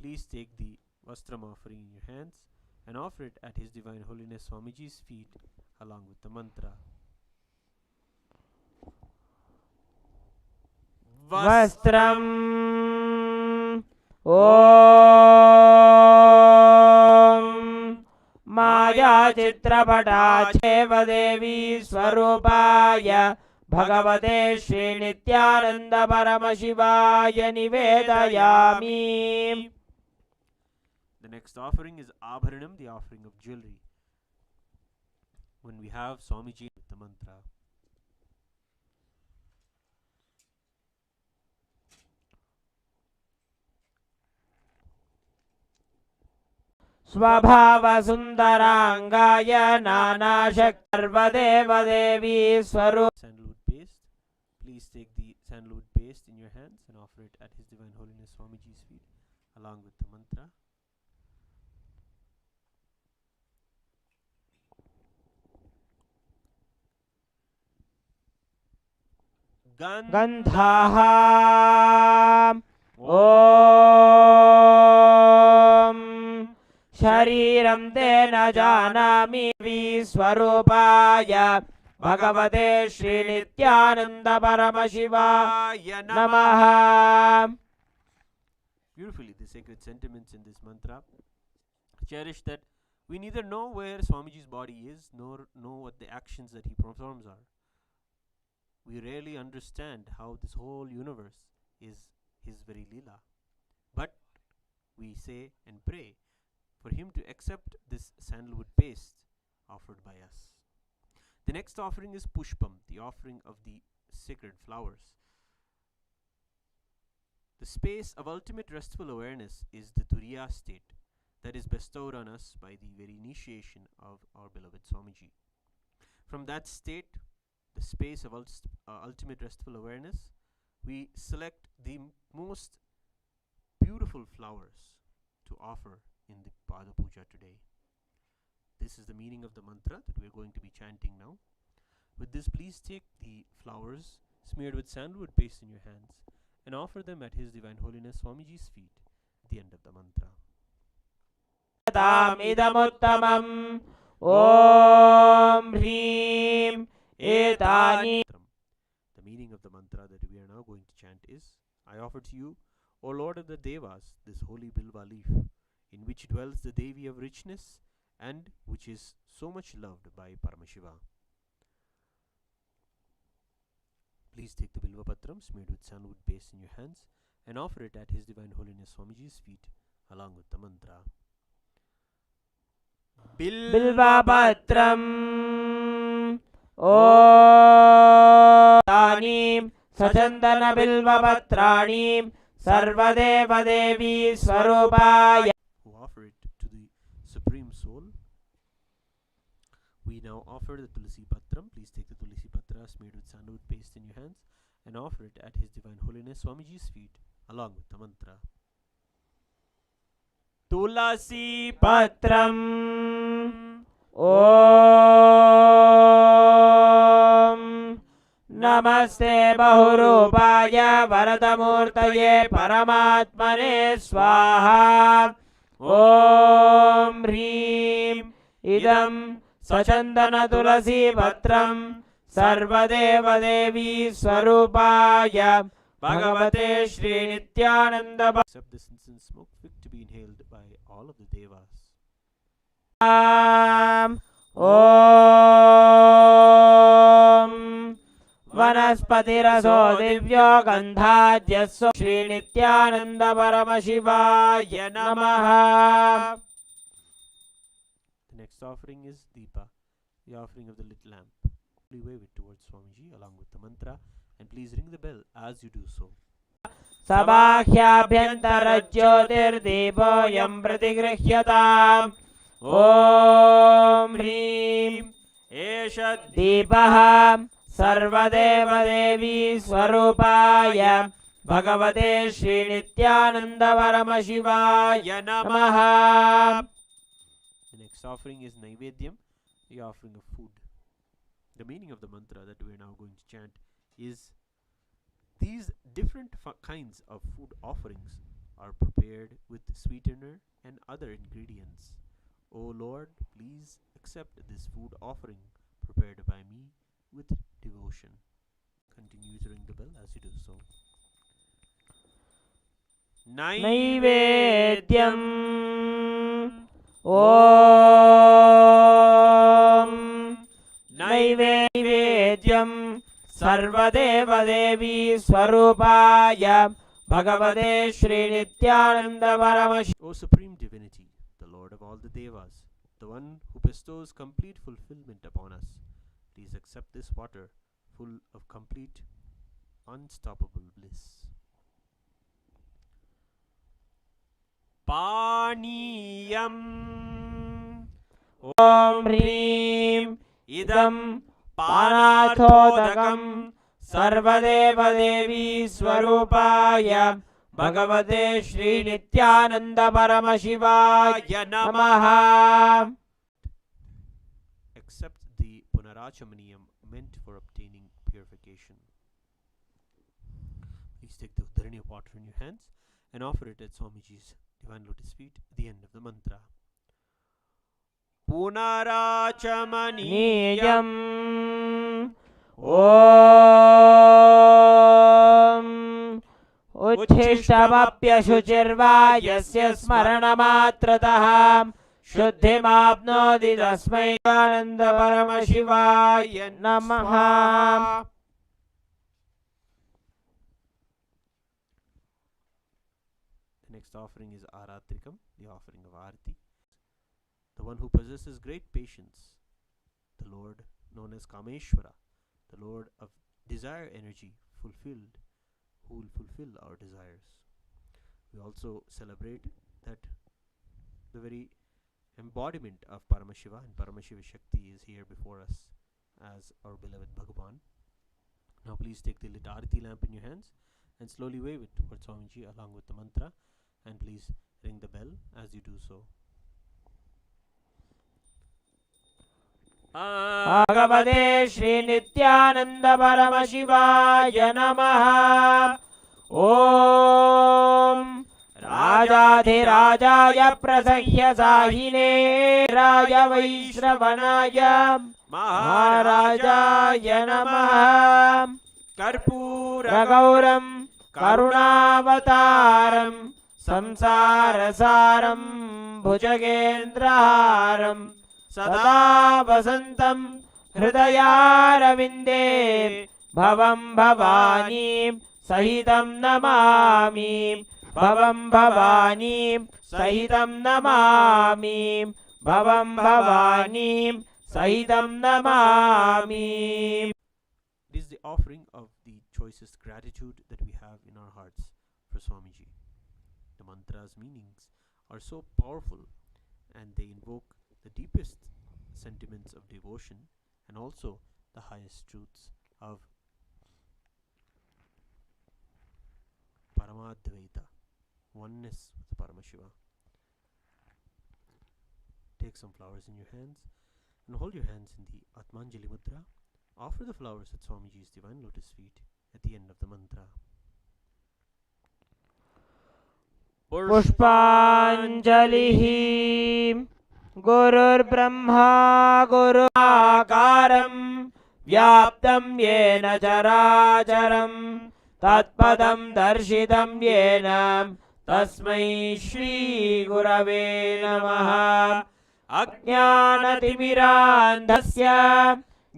D: Please take the Vastram offering in your hands and offer it at His Divine Holiness Swamiji's feet along with the mantra.
E: वस्त्रम् ॐ मायाचित्रपटाच्छेव देवी स्वरूपाय भगवते श्रीनित्यानन्द परमशिवाय निवेदयामि.
D: The next offering is Abharanam, the offering of jewelry. When we have Swamiji with the mantra.
E: स्वभावसुन्दराङ्गाय नानाशक्तिर्वदेवदेवी स्वरूप.
D: Sandalwood paste. Please take the sandalwood paste in your hands and offer it at His Divine Holiness Swamiji's feet along with the mantra.
E: गन्धाः ॐ शरीरं ते न जानामि स्वरूपाय भगवते श्रीनित्यानन्द परमशिवाय नमः.
D: Beautifully, the sacred sentiments in this mantra cherish that we neither know where Swamiji's body is nor know what the actions that he performs are. We rarely understand how this whole universe is his very Leela. But we say and pray for him to accept this sandalwood paste offered by us. The next offering is Pushpam, the offering of the sacred flowers. The space of ultimate restful awareness is the Turiya state that is bestowed on us by the very initiation of our beloved Swamiji. From that state, the space of ultimate restful awareness, we select the most beautiful flowers to offer in the Pada Puja today. This is the meaning of the mantra that we are going to be chanting now. With this, please take the flowers smeared with sandalwood paste in your hands and offer them at His Divine Holiness Swamiji's feet at the end of the mantra.
E: तामिदमुत्तमम् ॐ ह्रीं एतानि.
D: The meaning of the mantra that we are now going to chant is, I offer to you, O Lord of the Devas, this holy bilva leaf, in which dwells the Devi of richness and which is so much loved by Paramashiva. Please take the bilva patram smeared with sandalwood paste in your hands and offer it at His Divine Holiness Swamiji's feet along with the mantra.
E: बिल्वपत्रम् ॐ तानि सचन्दन बिल्वपत्राणि सर्वदेवदेवी स्वरूपाय.
D: Who offer it to the Supreme Soul. We now offer the Tulsi Patram. Please take the Tulsi Patra smeared with sandalwood paste in your hands and offer it at His Divine Holiness Swamiji's feet along with the mantra.
E: तुलसी पत्रम् ॐ नमस्ते बहुरूपाय वरदमूर्तये परमात्मने स्वाहा ॐ ह्रीं इदं सचन्दन तुलसी पत्रं सर्वदेवदेवी स्वरूपाय भगवते Shri Nityanand
D: Accept this incense smoke fit to be inhaled by all of the devas.
E: ॐ वनस्पतिरसो दिव्यो गन्धाद्यस्व श्रीनित्यानन्द परमशिवाय नमः.
D: The next offering is Deepa, the offering of the lit lamp. We wave it towards Swamiji along with the mantra, and please ring the bell as you do so.
E: सबाह्याभ्यन्तरज्योतिर्दीपोऽयं प्रतिगृह्यताम्. ॐ ह्रीं एष दीपः सर्वदेवदेवी स्वरूपाय भगवते श्रीनित्यानन्द परमशिवाय नमः.
D: The next offering is Naivedyam, the offering of food. The meaning of the mantra that we are now going to chant is these different kinds of food offerings are prepared with sweetener and other ingredients. O Lord, please accept this food offering prepared by me with devotion. Continue to ring the bell as you do so.
E: Naivedyam. ॐ नैवेद्यम् सर्वदेवदेवी स्वरूपाय भगवते Shri Nityananda परमशिवाय.
D: O Supreme Divinity, the Lord of all the Devas, the one who bestows complete fulfillment upon us, please accept this water full of complete, unstoppable bliss. Paniyam.
E: ॐ ह्रीं इदं पानार्थोदकं सर्वदेवदेवी स्वरूपाय भगवते श्रीनित्यानन्द परमशिवाय नमः.
D: Accept the Punarachamaniyam meant for obtaining purification. Please take the Udharani of water in your hands and offer it at Swamiji's divine lotus feet at the end of the mantra. Punarachamaniyam.
E: ॐ उच्छिष्टमप्यशुचिर्वा यस्य स्मरणमात्रतः शुद्धिमाप्नोति तस्मै आनन्द परमशिवाय नमः.
D: The next offering is Aratrikam, the offering of Arati. The one who possesses great patience, the Lord known as Kameshwara, the Lord of desire energy fulfilled, who will fulfill our desires. We also celebrate that the very embodiment of Paramashiva and Paramashiva Shakti is here before us as our beloved Bhagavan. Now please take the lit Arati lamp in your hands and slowly wave it towards Swamiji along with the mantra, and please ring the bell as you do so.
E: भगवते श्रीनित्यानन्द परमशिवाय नमः. ॐ राजाधिराजाय प्रसह्य साहिने राज वैश्रवणाय महाराजाय नमः. कर्पूरगौरं करुणावतारं संसारसारं भुजगेन्द्रहारं सदा वसन्तं हृदयारविन्दे भवं भवानीं सहितं नमामि. भवं भवानीं सहितं नमामि. भवं भवानीं सहितं Namami.
D: It is the offering of the choicest gratitude that we have in our hearts for Swamiji. The mantra's meanings are so powerful and they invoke the deepest sentiments of devotion and also the highest truths of Paramadvaita, oneness with Paramashiva. Take some flowers in your hands and hold your hands in the Atmanjali Mudra. Offer the flowers at Swamiji's divine lotus feet at the end of the mantra.
E: पुष्पाञ्जलिः गुरुर्ब्रह्मा गुरुराकारं व्याप्तं येन चराचरं तत्पदं दर्शितं येन तस्मै श्रीगुरवे नमः। अज्ञानतिमिरान्धस्य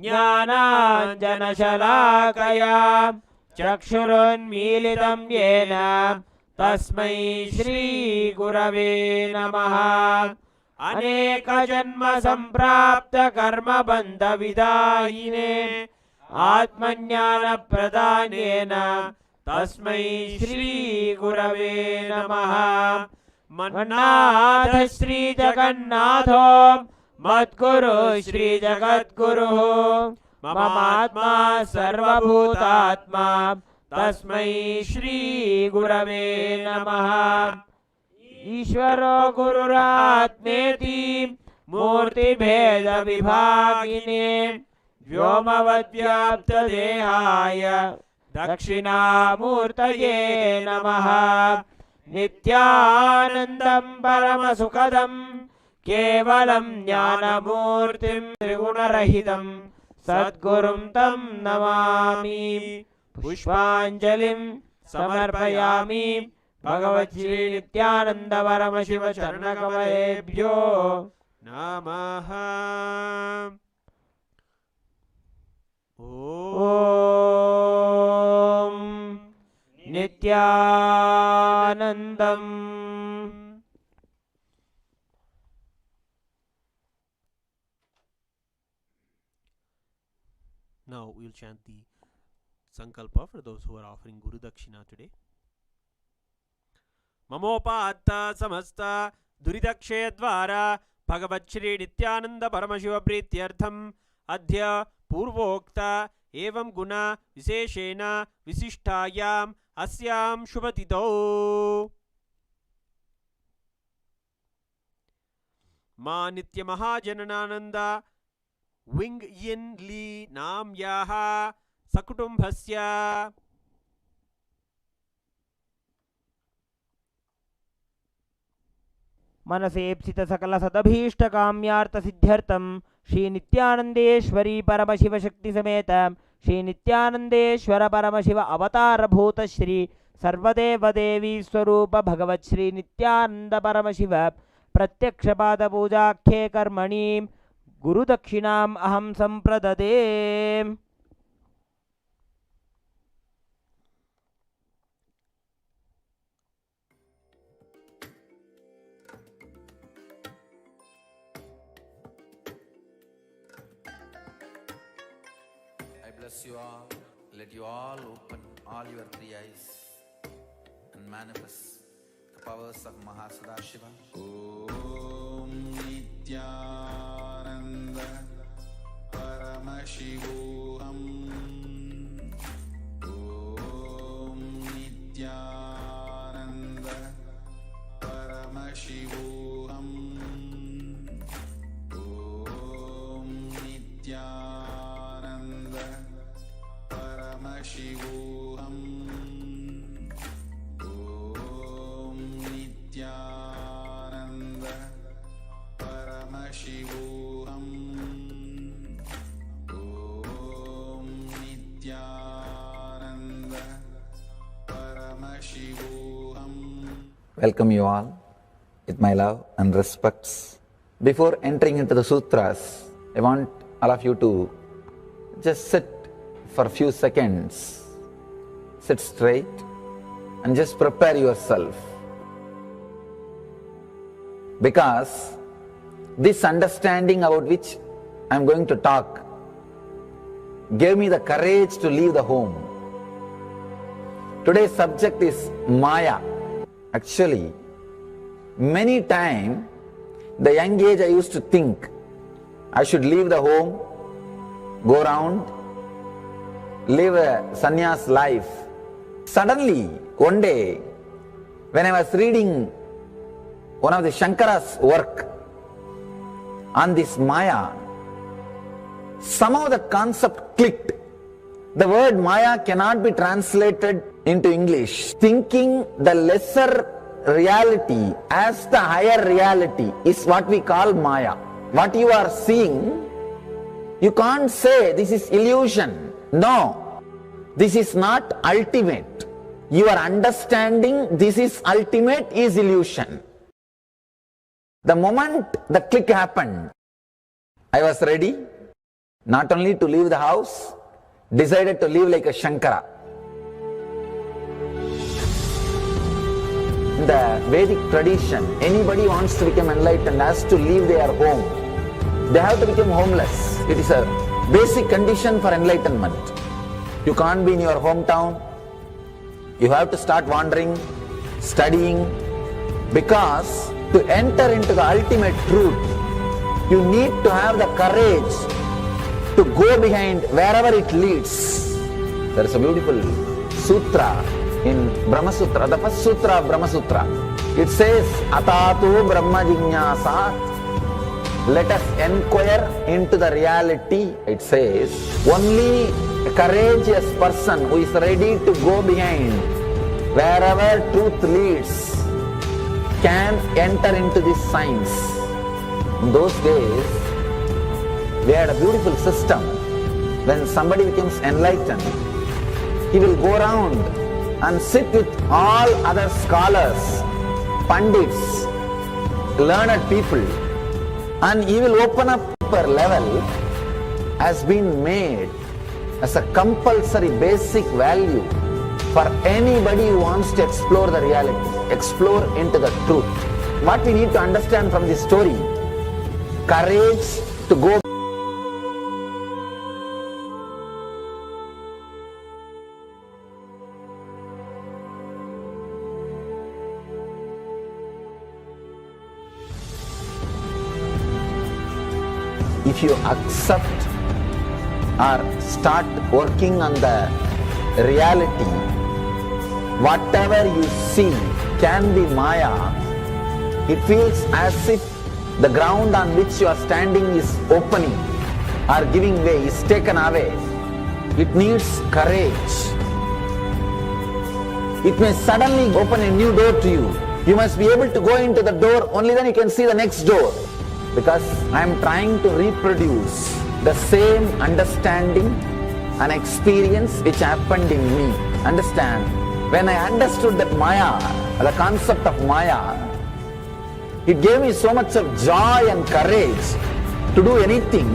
E: ज्ञानाञ्जनशलाकया चक्षुरुन्मीलितं येन तस्मै श्रीगुरवे नमः। अनेकजन्मसम्प्राप्तकर्मबन्धविदायिने आत्मज्ञानप्रदानेन तस्मै श्रीगुरवे नमः। मन्नाथ श्रीजगन्नाथो मद्गुरु श्रीजगद्गुरुः ममात्मा सर्वभूतात्मा तस्मै श्रीगुरवे नमः। ईश्वरो गुरुरात्मेति मूर्तिभेदविभागिने व्योमवद्व्याप्तदेहाय दक्षिणामूर्तये नमः। नित्यानन्दं परमसुखदं केवलं ज्ञानमूर्तिं त्रिगुणरहितं सद्गुरुं तं नमामि। पुष्पाञ्जलिं समर्पयामि भगवच्छ्री नित्यानन्द परमशिव चरणकमलेभ्यो
D: नमः।
E: ॐ नित्यानन्दम्।
D: Now we'll chant the Sankalpa for those who are offering Guru Dakshina today. Mamopatta samasta duridakshaya dvara Bhagavat Shri Nithyananda Paramashiva Prityartham Adhya Purvokta Evam Guna Viseshena Visishtayam Asyam Shubhatito Ma Nitya Mahajanananda Wing Yin Li Nam Yaha Sakutumbhasya
E: मनसेप्सित सकल सदभीष्ट काम्यार्थ सिद्ध्यर्थम श्री नित्यानंदेश्वरी परमशिव शक्ति समेत श्री नित्यानंदेश्वर परमशिव अवतार भूत श्री सर्वदेव देवी स्वरूप भगवत श्री नित्यानंद परमशिव प्रत्यक्ष पाद पूजाख्ये कर्मणि गुरुदक्षिणाम् अहं संप्रददे।
F: Bless you all. Let you all open all your three eyes and manifest the powers of Mahasadashiva. Om Nithyananda Paramashivoham. Om Nithyananda Paramashivoham. Om Nithyananda Paramashivoham. Om Nithyananda Paramashivoham. Om Nithyananda Paramashivoham.
A: Welcome you all with my love and respects. Before entering into the sutras, I want all of you to just sit for a few seconds. Sit straight and just prepare yourself. Because this understanding about which I am going to talk gave me the courage to leave the home. Today's subject is Maya. Actually, many times, the young age I used to think I should leave the home, go around, live a sannyas life. Suddenly, one day, when I was reading one of the Shankara's work on this Maya, somehow the concept clicked. The word Maya cannot be translated into English. Thinking the lesser reality as the higher reality is what we call Maya. What you are seeing, you can't say this is illusion. No, this is not ultimate. Your understanding this is ultimate is illusion. The moment the click happened, I was ready not only to leave the house, decided to live like a Shankara. In the Vedic tradition, anybody wants to become enlightened has to leave their home. They have to become homeless. It is a basic condition for enlightenment. You can't be in your hometown. You have to start wandering, studying, because to enter into the ultimate truth, you need to have the courage to go behind wherever it leads. There is a beautiful sutra in Brahma Sutra, the first sutra of Brahma Sutra. It says, Atatu Brahma Jignasat. Let us inquire into the reality. It says, only a courageous person who is ready to go behind wherever truth leads can enter into this science. In those days, we had a beautiful system. When somebody becomes enlightened, he will go around and sit with all other scholars, pandits, learned people, and he will open up per level has been made as a compulsory basic value for anybody who wants to explore the reality, explore into the truth. What we need to understand from this story, courage to go. If you accept or start working on the reality, whatever you see can be Maya. It feels as if the ground on which you are standing is opening or giving way, is taken away. It needs courage. It may suddenly open a new door to you. You must be able to go into the door, only then you can see the next door. Because I am trying to reproduce the same understanding and experience which happened in me. Understand? When I understood that Maya, the concept of Maya, it gave me so much of joy and courage to do anything.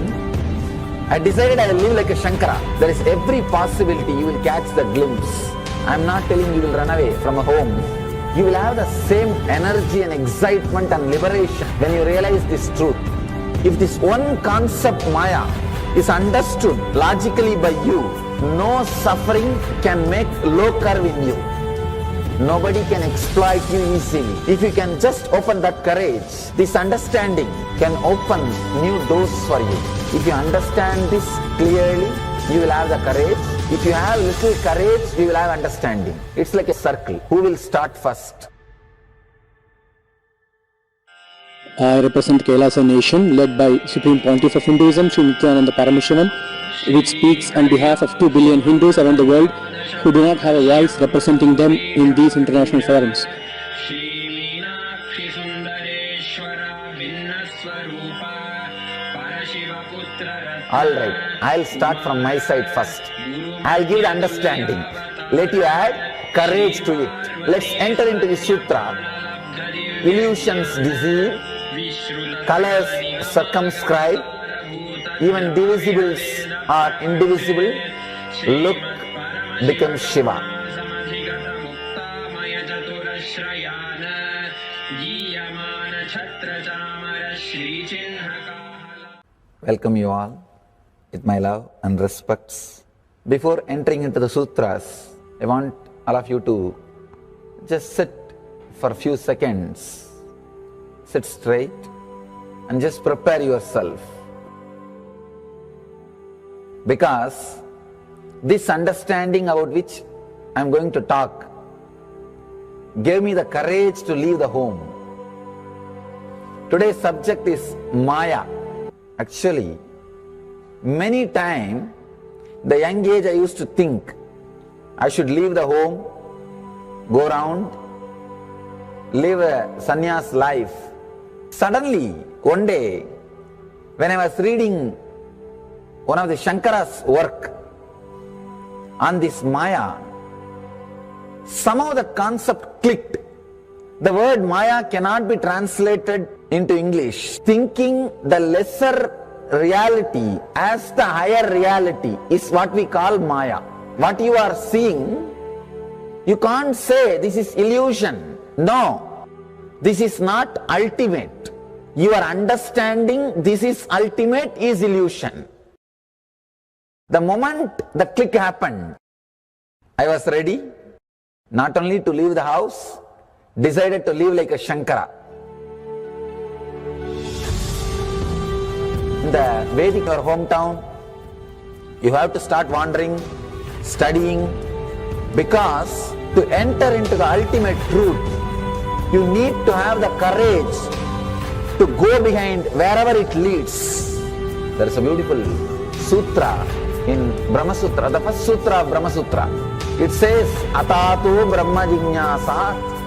A: I decided I will live like a Shankara. There is every possibility you will catch the glimpse. I am not telling you will run away from a home. You will have the same energy and excitement and liberation when you realize this truth. If this one concept Maya is understood logically by you, no suffering can make low curve in you. Nobody can exploit you easily. If you can just open that courage, this understanding can open new doors for you. If you understand this clearly, you will have the courage. If you have little courage, you will have understanding. It's like a circle. Who will start first?
G: I represent KAILASA nation led by Supreme Pontiff of Hinduism, Sri Nithyananda Paramashivam, which speaks on behalf of 2 billion Hindus around the world who do not have a voice representing them in these international forums.
A: Alright, I'll start from my side first. I'll give the understanding. Let you add courage to it. Let's enter into the sutra. Illusions deceive, colors circumscribe, even divisibles are indivisible. Look becomes Shiva. Welcome you all with my love and respects. Before entering into the sutras, I want all of you to just sit for a few seconds. Sit straight and just prepare yourself. Because this understanding about which I am going to talk gave me the courage to leave the home. Today's subject is Maya. Actually, Many times, the young age I used to think I should leave the home, go around, live a sannyas life. Suddenly, one day, when I was reading one of the Shankara's work on this Maya, somehow the concept clicked. The word Maya cannot be translated into English. Thinking the lesser reality as the higher reality is what we call Maya. What you are seeing, you can't say this is illusion. No, this is not ultimate. Your understanding this is ultimate is illusion. The moment the click happened, I was ready not only to leave the house, decided to live like a Shankara. In the Vedic, your hometown, you have to start wandering, studying, because to enter into the ultimate truth, you need to have the courage to go behind wherever it leads. There is a beautiful sutra in Brahma Sutra, the first sutra of Brahma Sutra. It says, Atatu Brahma Jignasat.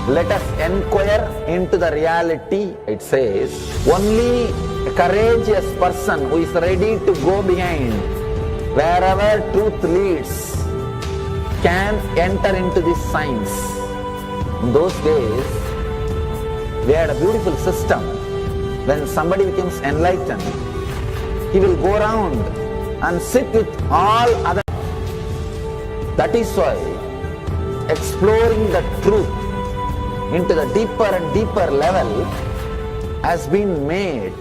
A: Let us inquire into the reality. It says, only a courageous person who is ready to go behind wherever truth leads can enter into this science. In those days, we had a beautiful system. When somebody becomes enlightened, he will go around and sit with all other. That is why exploring the truth into the deeper and deeper level has been made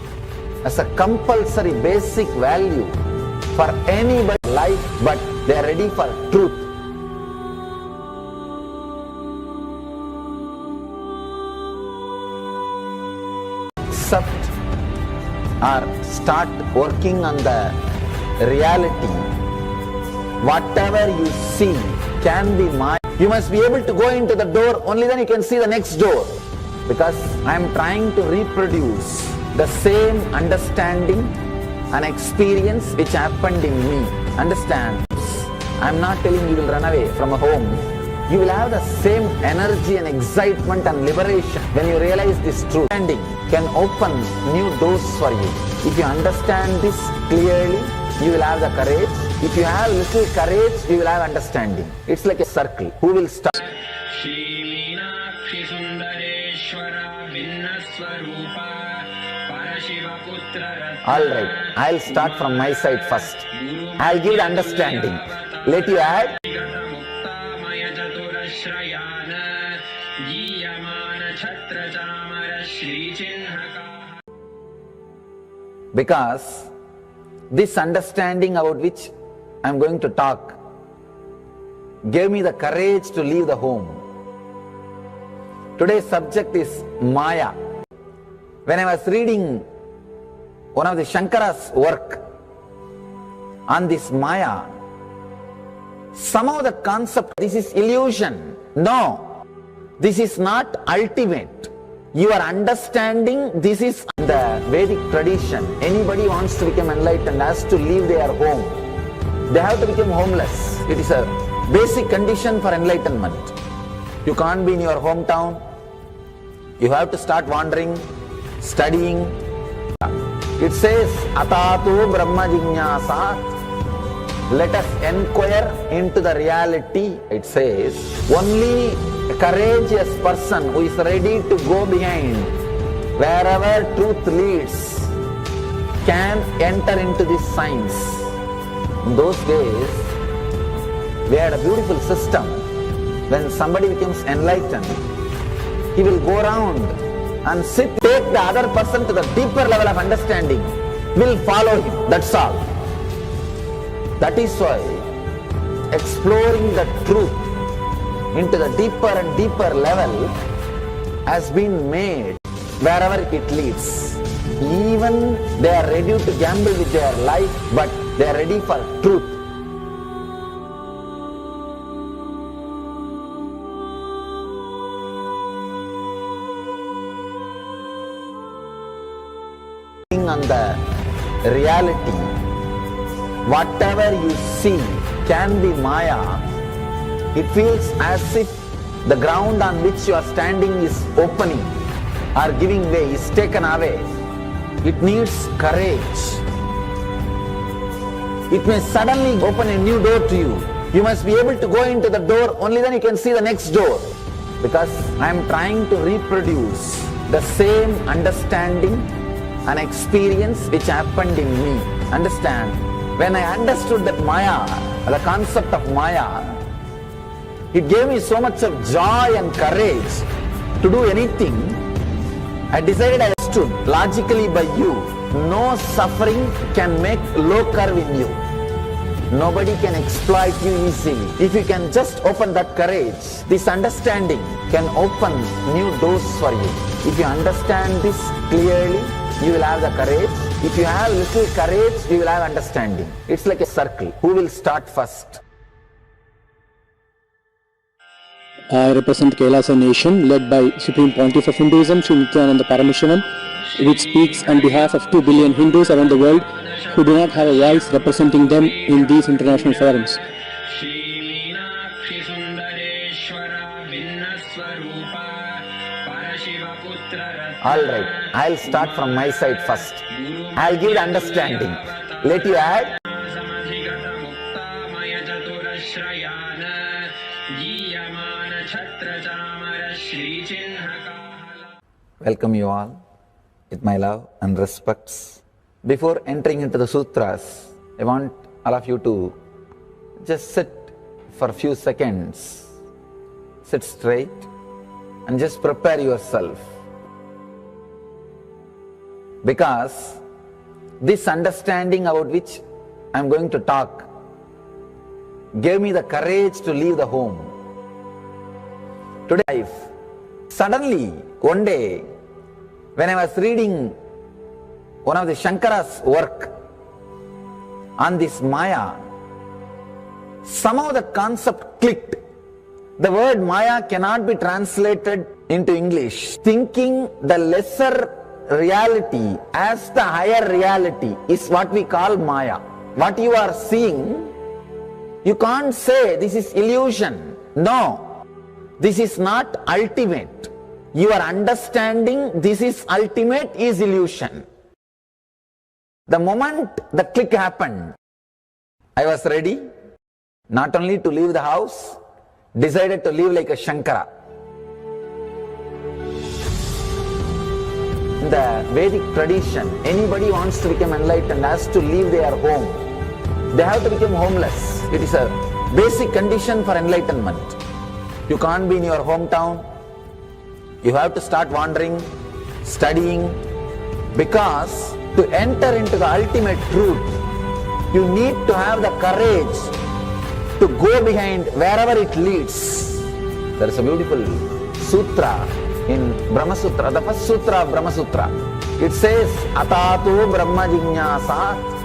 A: as a compulsory basic value for anybody's life, but they are ready for truth. Accept or start working on the reality. Whatever you see can be mine. You must be able to go into the door, only then you can see the next door. Because I am trying to reproduce the same understanding and experience which happened in me. Understand? I am not telling you will run away from a home. You will have the same energy and excitement and liberation when you realize this truth. Understanding can open new doors for you. If you understand this clearly, you will have the courage. If you have little courage, you will have understanding. It's like a circle. Who will start? Alright, I'll start from my side first. I'll give the understanding. Let you add. Because this understanding about which I am going to talk gave me the courage to leave the home. Today's subject is Maya. When I was reading one of the Shankara's work on this Maya, somehow the concept, this is illusion. No, this is not ultimate. Your understanding, this is the Vedic tradition. Anybody wants to become enlightened has to leave their home. They have to become homeless. It is a basic condition for enlightenment. You can't be in your hometown. You have to start wandering, studying. It says, Atatu Brahma Jignasat. Let us inquire into the reality. It says, only a courageous person who is ready to go behind wherever truth leads can enter into this science. In those days, we had a beautiful system. When somebody becomes enlightened, he will go around and take the other person to the deeper level of understanding, will follow him. That's all. That is why exploring the truth into the deeper and deeper level has been made wherever it leads. Even they are ready to gamble with their life, but they are ready for truth. On the reality
H: whatever you see can be Maya, it feels as if the ground on which you are standing is opening or giving way, is taken away. It needs courage. It may suddenly open a new door to you. You must be able to go into the door, only then you can see the next door. Because I am trying to reproduce the same understanding and experience which happened in me. Understand? When I understood that Maya, the concept of Maya, it gave me so much of joy and courage to do anything. I decided, I understood logically by you, no suffering can make low curve in you. Nobody can exploit you easily. If you can just open that courage, this understanding can open new doors for you. If you understand this clearly, you will have the courage. If you have little courage, you will have understanding. It's like a circle. Who will start first?
G: I represent KAILASA nation led by Supreme Pontiff of Hinduism, Sri Nithyananda Paramashivam, which speaks on behalf of 2 billion Hindus around the world who do not have a voice representing them in these international forums.
H: Alright, I'll start from my side first. I'll give the understanding. Let you add. Welcome you all with my love and respects. Before entering into the sutras, I want all of you to just sit for a few seconds. Sit straight and just prepare yourself. Because this understanding about which I am going to talk gave me the courage to leave the home. Today, suddenly, one day, when I was reading one of the Shankara's work on this Maya, somehow the concept clicked. The word Maya cannot be translated into English. Thinking the lesser reality as the higher reality is what we call Maya. What you are seeing, you can't say this is illusion. No, this is not ultimate. Your understanding this is ultimate is illusion. The moment the click happened, I was ready not only to leave the house, decided to live like a Shankara. In the Vedic tradition, anybody wants to become enlightened has to leave their home. They have to become homeless. It is a basic condition for enlightenment. You can't be in your hometown. You have to start wandering, studying, because to enter into the ultimate truth, you need to have the courage to go behind wherever it leads. There is a beautiful sutra in Brahma Sutra, the first sutra of Brahma Sutra. It says, Atato Brahma Jignasat.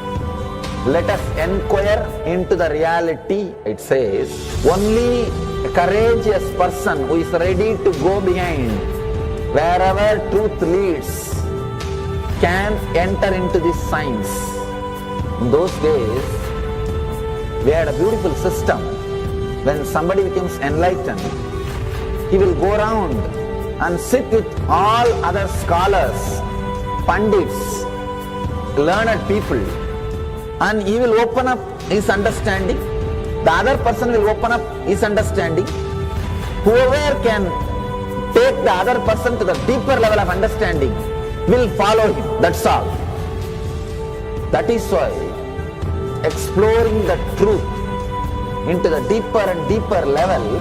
H: Let us inquire into the reality. It says, only a courageous person who is ready to go behind wherever truth leads can enter into this science. In those days, we had a beautiful system. When somebody becomes enlightened, he will go around and sit with all other scholars, pandits, learned people, and he will open up his understanding. The other person will open up his understanding. Whoever can take the other person to the deeper level of understanding will follow him. That's all. That is why exploring the truth into the deeper and deeper level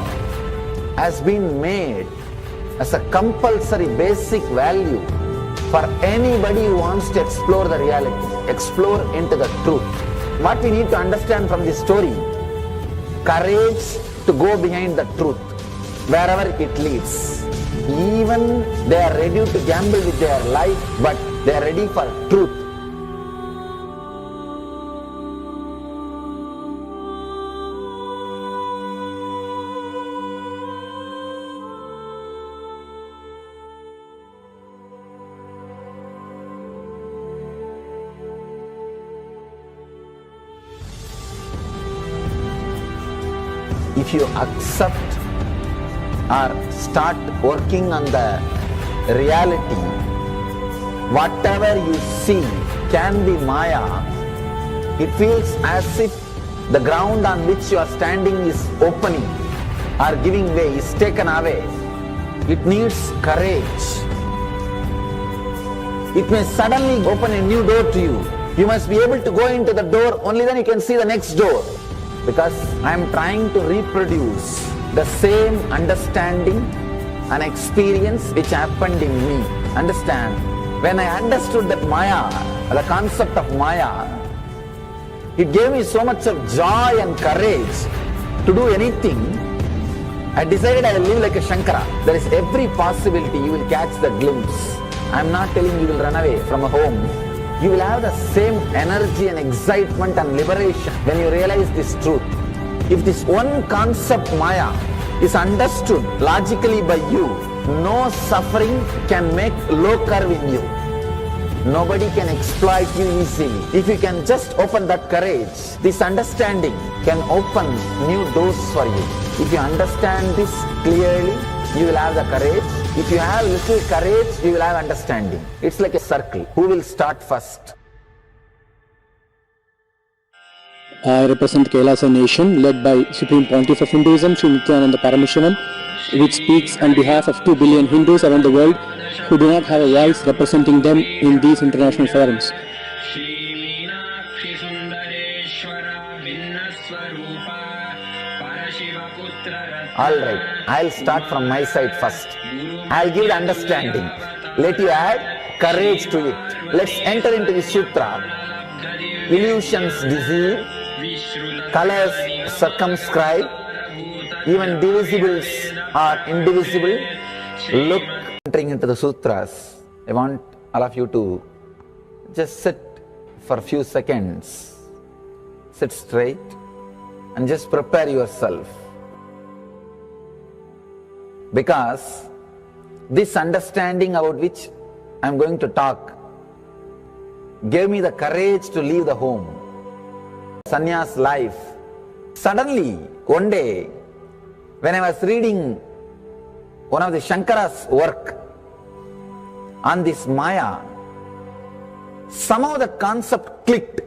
H: has been made as a compulsory basic value for anybody who wants to explore the reality, explore into the truth. What we need to understand from this story, courage to go behind the truth, wherever it leads. Even they are ready to gamble with their life, but they are ready for truth. if you accept or start working on the reality, whatever you see can be Maya. It feels as if the ground on which you are standing is opening or giving way, is taken away. It needs courage. It may suddenly open a new door to you. You must be able to go into the door, only then you can see the next door. Because I am trying to reproduce the same understanding and experience which happened in me. Understand? When I understood that Maya, the concept of Maya, it gave me so much of joy and courage to do anything. I decided I will live like a Shankara. There is every possibility you will catch the glimpse. I am not telling you will run away from a home. You will have the same energy and excitement and liberation when you realize this truth. If this one concept Maya is understood logically by you, no suffering can make low curve in you. Nobody can exploit you easily. If you can just open that courage, this understanding can open new doors for you. If you understand this clearly, you will have the courage. If you have little courage, you will have understanding. It's like a circle. Who will start first?
G: I represent KAILASA nation led by Supreme Pontiff of Hinduism, Sri Nithyananda Paramashivam, which speaks on behalf of 2 billion Hindus around the world who do not have a voice representing them in these international forums.
H: Alright, I'll start from my side first. I'll give the understanding. Let you add courage to it. Let's enter into the sutra. Illusions deceive, colors circumscribe, even divisibles are indivisible. Look, entering into the sutras, I want all of you to just sit for a few seconds. Sit straight and just prepare yourself. Because this understanding about which I am going to talk gave me the courage to leave the home. Sannyas life. Suddenly, one day, when I was reading one of the Shankara's work on this Maya, somehow the concept clicked.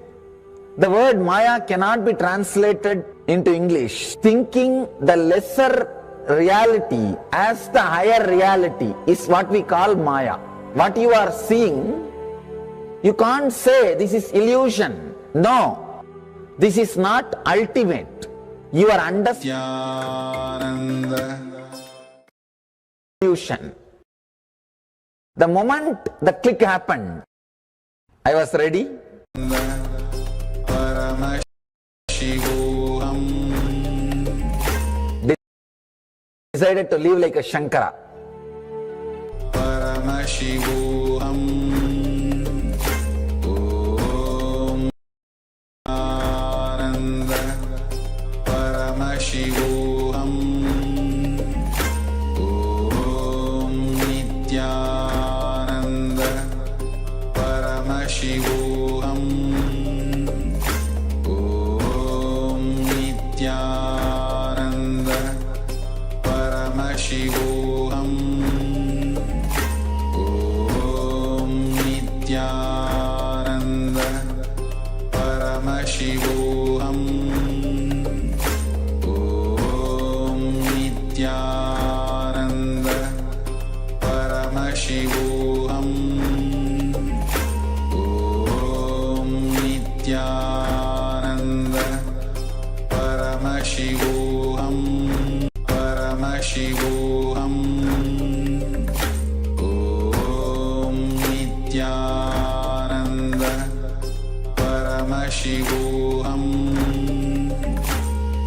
H: The word Maya cannot be translated into English. Thinking the lesser reality as the higher reality is what we call Maya. What you are seeing, you can't say this is illusion. No, this is not ultimate. You are understanding illusion. The moment the click happened, I was ready. Decided to live like a Shankara. Paramashivoham. Om Ananda Paramashivoham. Om Nithyananda Paramashivoham. Om Nithyananda Paramashivoham. Om Nithyananda Paramashivoham. Om Nithyananda Paramashivoham. Om Nithyananda Paramashivoham. Paramashivoham. Om Nithyananda Paramashivoham.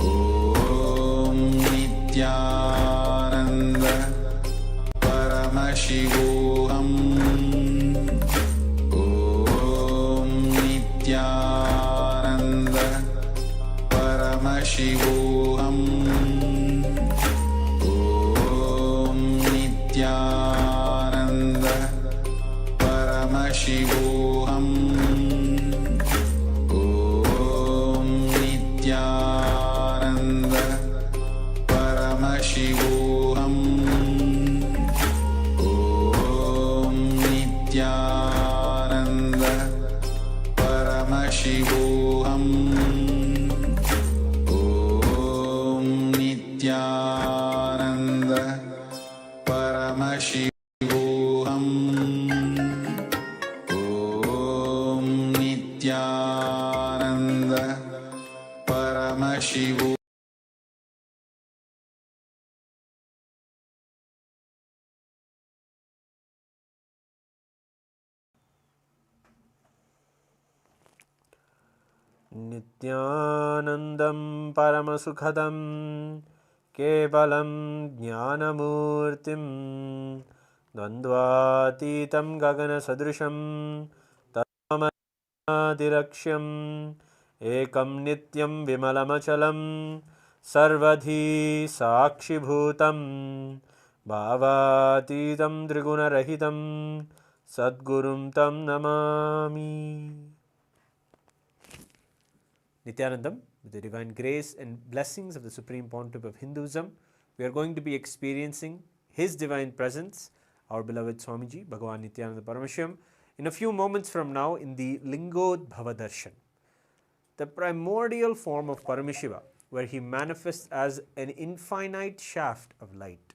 H: Om Nithyananda Paramashivoham. Om Nithyananda Paramashivoham. Om Nithyananda Paramashivoham. Om Nithyananda
F: Paramashivoham. Om Nithyananda Paramashivoham. Om Nithyananda Paramashivoham. Om Nithyananda Paramashivoham.
D: नित्यानन्दं परमसुखदं केवलं ज्ञानमूर्तिं द्वन्द्वातीतं गगनसदृशं तत्त्वमनादिलक्ष्यम् एकं नित्यं विमलमचलं सर्वधी साक्षिभूतं भावातीतं त्रिगुणरहितं सद्गुरुं तं Namami. Nithyanandam, with the divine grace and blessings of the Supreme Pontiff of Hinduism, we are going to be experiencing His divine presence, our beloved Swamiji, Bhagavan Nithyananda Paramashivam, in a few moments from now in the Lingodbhava Darshan, the primordial form of Paramashiva, where he manifests as an infinite shaft of light.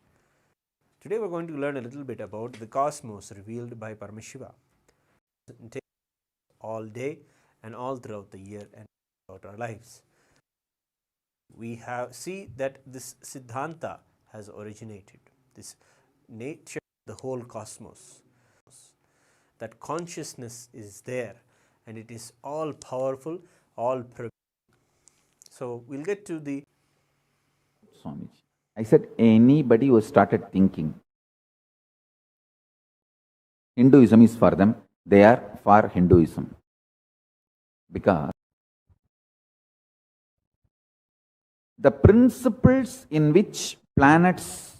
D: Today we are going to learn a little bit about the cosmos revealed by Paramashiva. It takes all day and all throughout the year and our lives. We see that this Siddhanta has originated, this nature of the whole cosmos, that consciousness is there and it is all powerful, all pervasive. So we'll get to the
A: Swamiji. I said anybody who started thinking Hinduism is for them, they are for Hinduism. Because the principles in which planets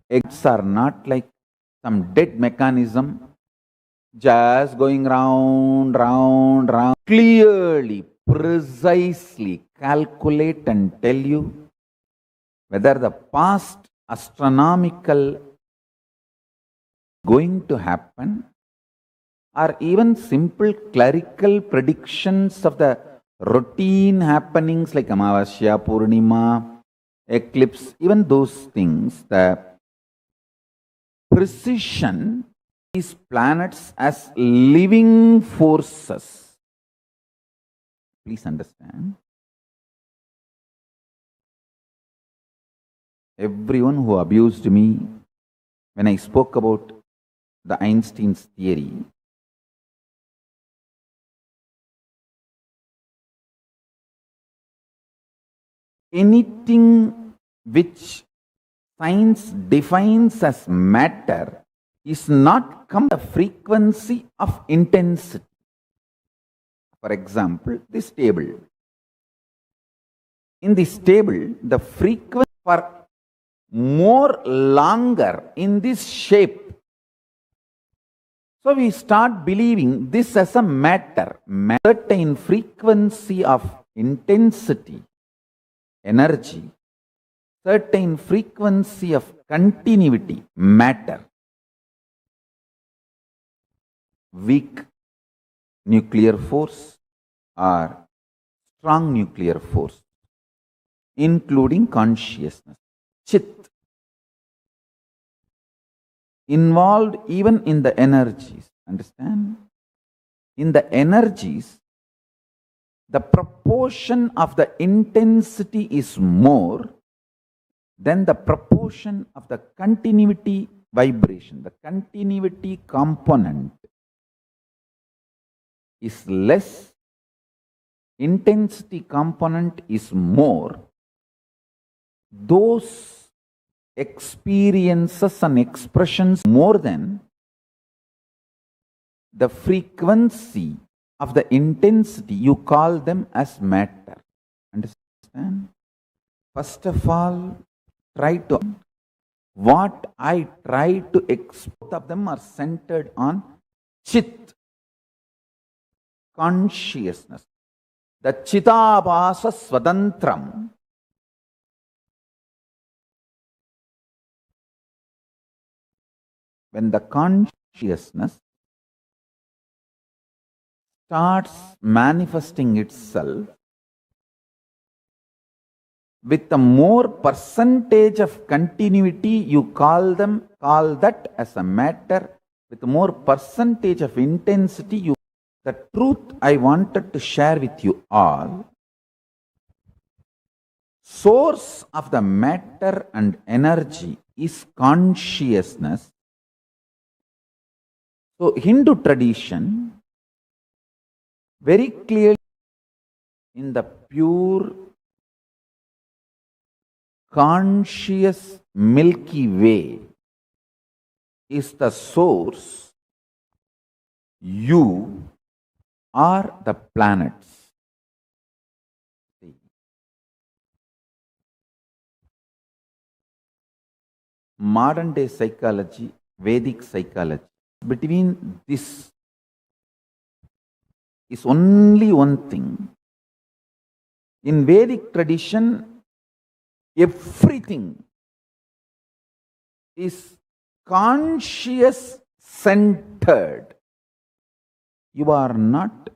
A: exist are not like some dead mechanism just going round, round, round. Clearly, precisely calculate and tell you whether the past astronomical going to happen or even simple clerical predictions of the routine happenings like Amavasya, Purnima, eclipse, even those things, the precision these planets as living forces. Please understand. Everyone who abused me when I spoke about the Einstein's theory, anything which science defines as matter is not come the frequency of intensity. For example, this table. In this table, the frequency for more longer in this shape. So we start believing this as a matter, certain frequency of intensity, energy, certain frequency of continuity, matter. Weak nuclear force or strong nuclear force, including consciousness, chit, involved even in the energies. Understand? In the energies, the proportion of the intensity is more than the proportion of the continuity vibration. The continuity component is less, intensity component is more. Those experiences and expressions more than the frequency of the intensity, you call them as matter. Understand? First of all, what I try to both of them are centered on chit, consciousness. The chitabhasa swadantram when the consciousness starts manifesting itself with a more percentage of continuity, you call that as a matter, with more percentage of intensity, the truth I wanted to share with you all, source of the matter and energy is consciousness. So Hindu tradition very clearly in the pure conscious Milky Way is the source. You are the planets. Modern day psychology, Vedic psychology, between this is only one thing. In Vedic tradition, everything is conscious centered. You are not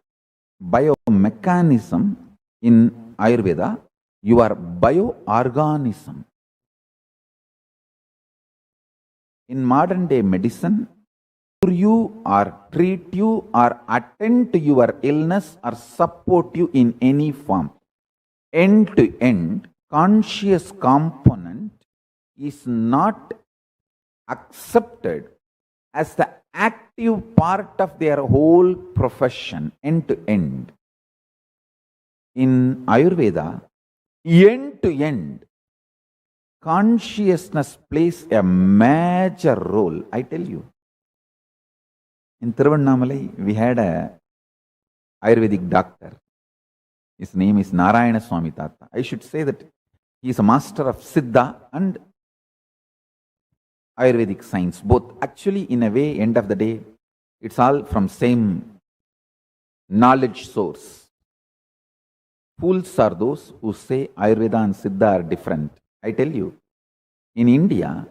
A: biomechanism in Ayurveda, you are bioorganism. In modern day medicine, cure you or treat you or attend to your illness or support you in any form, end to end, conscious component is not accepted as the active part of their whole profession, end to end. In Ayurveda, end to end, consciousness plays a major role. I tell you, in Tiruvannamalai, we had a Ayurvedic doctor. His name is Narayana Swami Tata. I should say that he is a master of Siddha and Ayurvedic science, both. Actually, in a way, end of the day, it's all from same knowledge source. Fools are those who say Ayurveda and Siddha are different. I tell you, in India,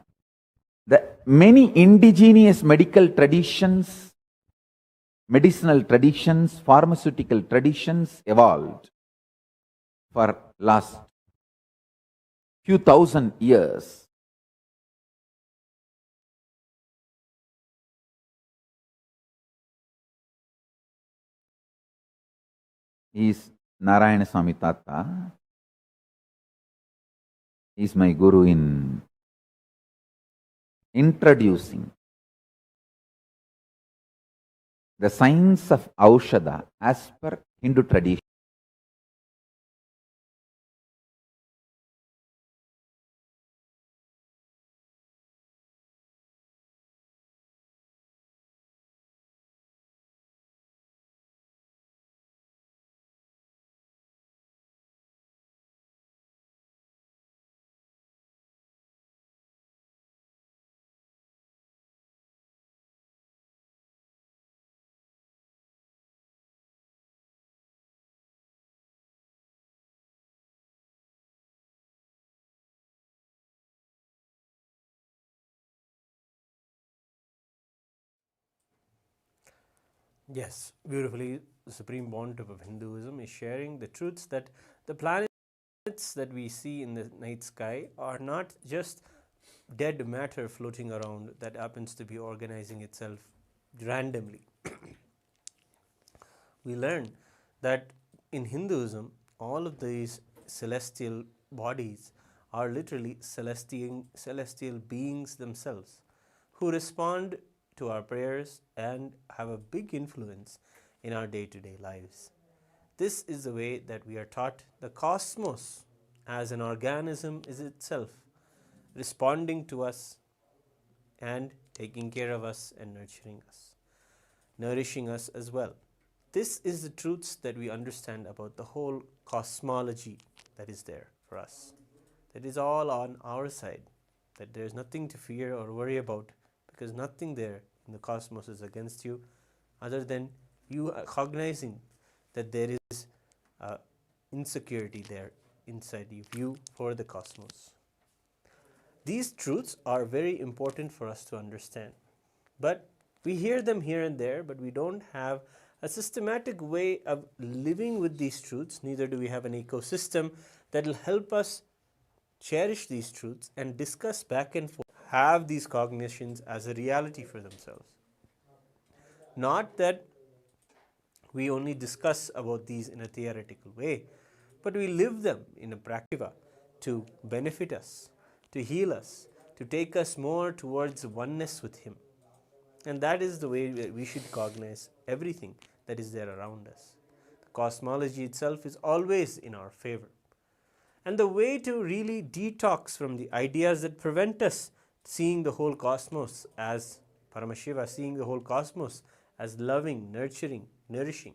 A: the many indigenous medical traditions, medicinal traditions, pharmaceutical traditions evolved for last few thousand years. He is Narayana Swami Tata. He is my guru in introducing the science of Aushadha as per Hindu tradition.
D: Yes, beautifully. The Supreme Pontiff of Hinduism is sharing the truths that the planets that we see in the night sky are not just dead matter floating around that happens to be organizing itself randomly. We learn that in Hinduism, all of these celestial bodies are literally celestial beings themselves who respond to our prayers and have a big influence in our day-to-day lives. This is the way that we are taught the cosmos as an organism is itself responding to us and taking care of us and nurturing us, nourishing us as well. This is the truths that we understand about the whole cosmology that is there for us. That is all on our side, that there is nothing to fear or worry about, because nothing there in the cosmos is against you other than you cognizing that there is insecurity there inside you for the cosmos. These truths are very important for us to understand. But we hear them here and there, but we don't have a systematic way of living with these truths. Neither do we have an ecosystem that will help us cherish these truths and discuss back and forth, have these cognitions as a reality for themselves. Not that we only discuss about these in a theoretical way, but we live them in a practica to benefit us, to heal us, to take us more towards oneness with Him. And that is the way we should cognize everything that is there around us. The cosmology itself is always in our favor. And the way to really detox from the ideas that prevent us seeing the whole cosmos as Paramashiva, seeing the whole cosmos as loving, nurturing, nourishing.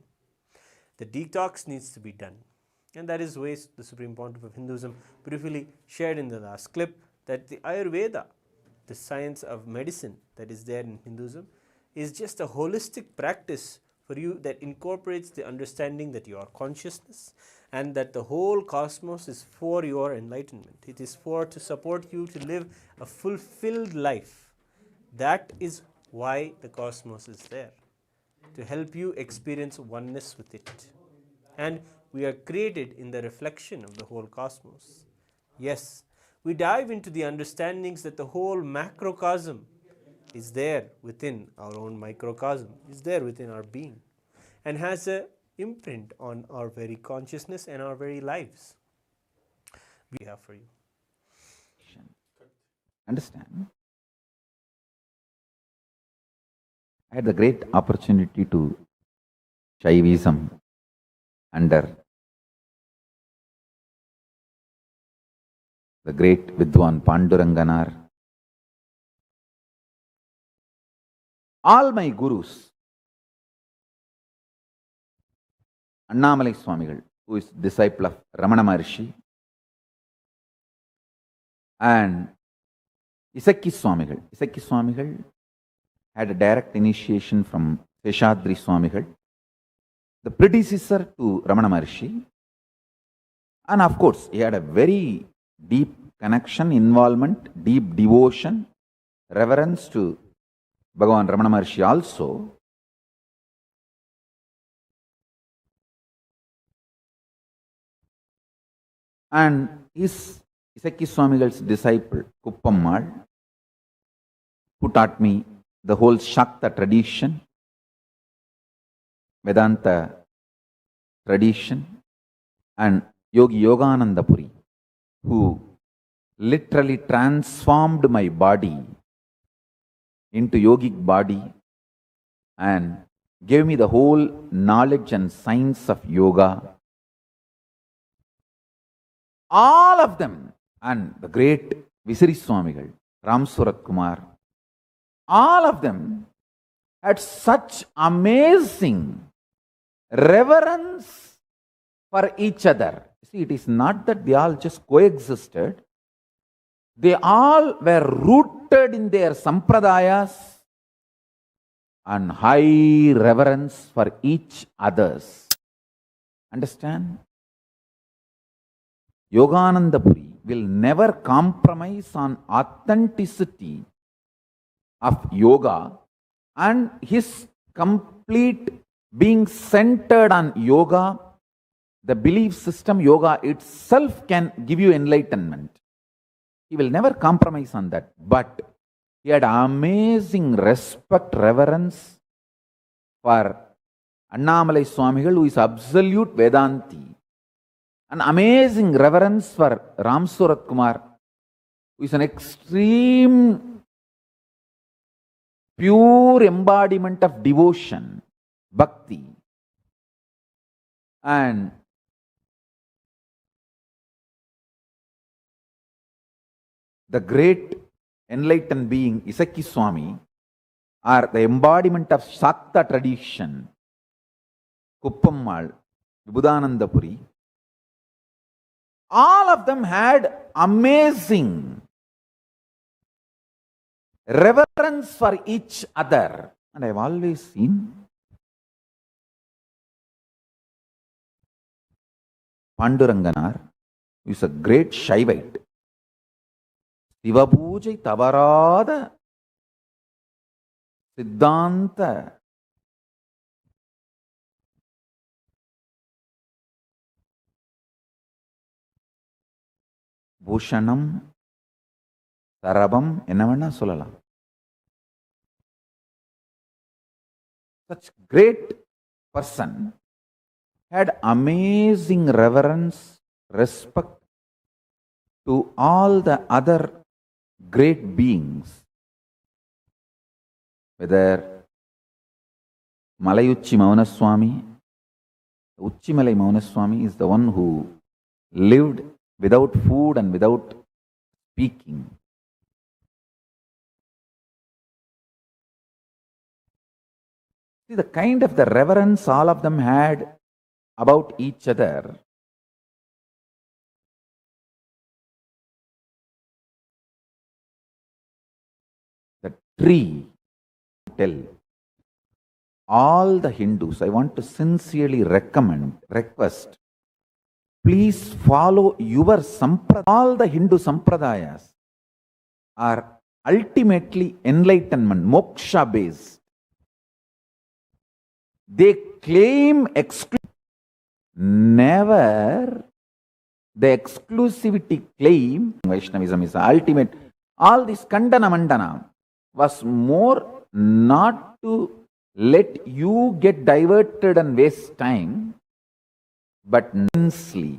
D: The detox needs to be done. And that is ways the Supreme Pontiff of Hinduism beautifully shared in the last clip, that the Ayurveda, the science of medicine that is there in Hinduism, is just a holistic practice for you that incorporates the understanding that you are consciousness and that the whole cosmos is for your enlightenment. It is to support you to live a fulfilled life. That is why the cosmos is there, to help you experience oneness with it. And we are created in the reflection of the whole cosmos. Yes, we dive into the understandings that the whole macrocosm is there within our own microcosm, is there within our being, and has an imprint on our very consciousness and our very lives. We have for you.
A: Understand? I had the great opportunity to Shaivism under the great Vidwan Panduranganar. All my gurus, Annamalai Swamigal, who is disciple of Ramana Maharshi, and Isakki Swamigal. Isakki Swamigal had a direct initiation from Seshadri Swamigal, the predecessor to Ramana Maharshi. And of course, he had a very deep connection, involvement, deep devotion, reverence to Bhagavan Ramana Maharshi also. And his Isakki Swamigal's disciple, Kuppammal, who taught me the whole Shakta tradition, Vedanta tradition, and Yogi Yogananda Puri, who literally transformed my body into yogic body and gave me the whole knowledge and science of yoga. All of them, and the great Visiri Swamigal, Ram Surat Kumar, all of them had such amazing reverence for each other. See, it is not that they all just coexisted. They all were rooted in their sampradayas and high reverence for each others. Understand? Yogananda Puri will never compromise on authenticity of yoga and his complete being centered on yoga. The belief system yoga itself can give you enlightenment. He will never compromise on that. But he had amazing respect, reverence for Annamalai Swamigal, who is absolute Vedanti. An amazing reverence for Ram Surat Kumar, who is an extreme pure embodiment of devotion, bhakti. And the great enlightened being Isakki Swami are the embodiment of Shakta tradition, Kuppammal, Vibhudananda Puri. All of them had amazing reverence for each other. And I've always seen Panduranganar, who is a great Shaivite. Siva Pujai Tavarada Siddhanta பூஷணம் தரபம் என்ன வேணா சொல்லலாம். Such great person had amazing reverence, respect to all the other great beings, whether Malayuchi Maunaswami. Uchimalai Maunaswami is the one who lived without food and without speaking. See the kind of the reverence all of them had about each other. The tree tell all the Hindus, I want to sincerely request, please follow your sampradaya. All the Hindu sampradayas are ultimately enlightenment, moksha based. They claim never the exclusivity claim. Vaishnavism is the ultimate. All this Kandana Mandana was more not to let you get diverted and waste time, but immensely.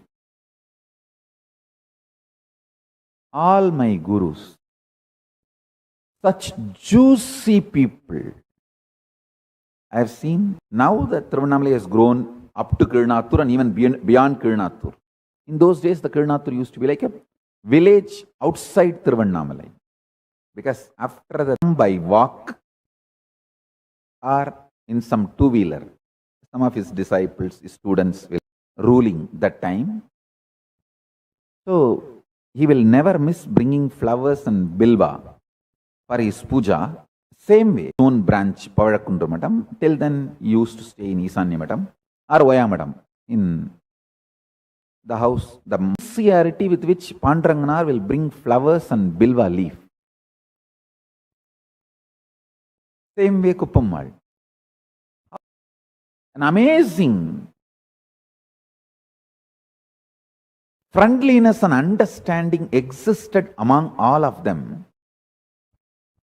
A: All my gurus, such juicy people, I have seen. Now that Tiruvannamalai has grown up to Kirnathur and even beyond Kirnathur. In those days, the Kirnathur used to be like a village outside Tiruvannamalai. Because after the by walk or in some two-wheeler, some of his disciples, his students will ruling that time. So he will never miss bringing flowers and bilva for his puja. Same way, stone branch Pavadakundu Madam, till then he used to stay in Isanya Madam or Vaya Madam in the house. The sincerity with which Panduranganar will bring flowers and bilva leaf. Same way Kuppammal. An amazing friendliness and understanding existed among all of them,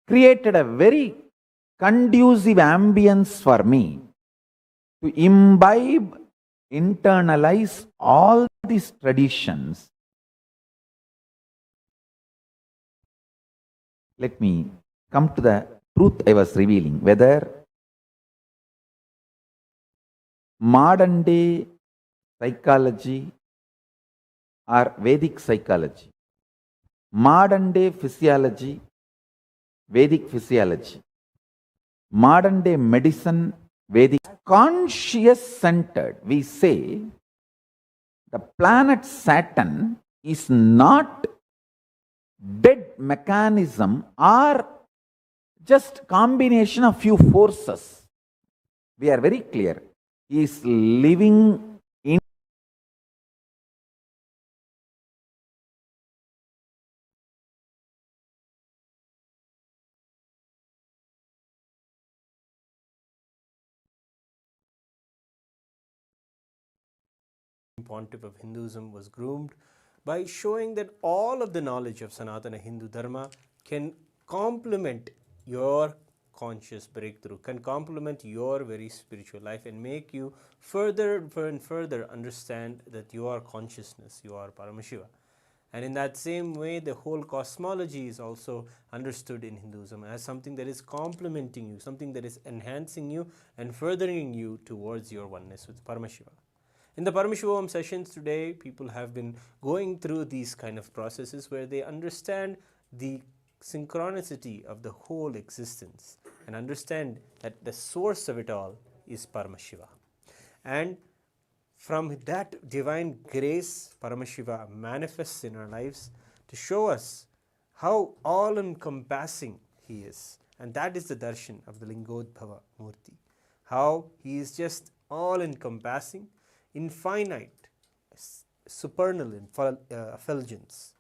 A: created a very conducive ambience for me to imbibe, internalize all these traditions. Let me come to the truth I was revealing, whether modern day psychology or Vedic psychology, modern day physiology, Vedic physiology, modern day medicine, Vedic, conscious centered. We say the planet Saturn is not dead mechanism or just combination of few forces. We are very clear. He is living in
D: Pontiff of Hinduism was groomed by showing that all of the knowledge of Sanatana Hindu Dharma can complement your conscious breakthrough, can complement your very spiritual life and make you further and further understand that you are consciousness, you are Paramashiva. And in that same way, the whole cosmology is also understood in Hinduism as something that is complementing you, something that is enhancing you and furthering you towards your oneness with Paramashiva. In the Paramashivoham sessions today, people have been going through these kind of processes where they understand the synchronicity of the whole existence and understand that the source of it all is Paramashiva. And from that divine grace, Paramashiva manifests in our lives to show us how all-encompassing he is. And that is the darshan of the Lingodbhava Murti. How he is just all-encompassing, infinite, supernal effulgence.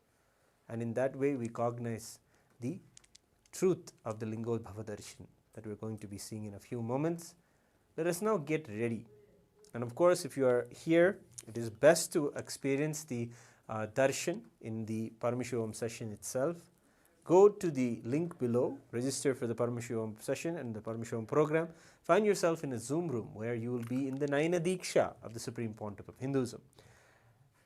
D: And in that way we cognize the truth of the Lingodbhava darshan, that we're going to be seeing in a few moments. Let us now get ready. And of course, if you are here, it is best to experience the darshan in the Paramashivoham session itself. Go to the link below, register for the Paramashivoham session and the Paramashivoham program. Find yourself in a Zoom room where you will be in the Naina Deeksha of the Supreme Pontiff of Hinduism.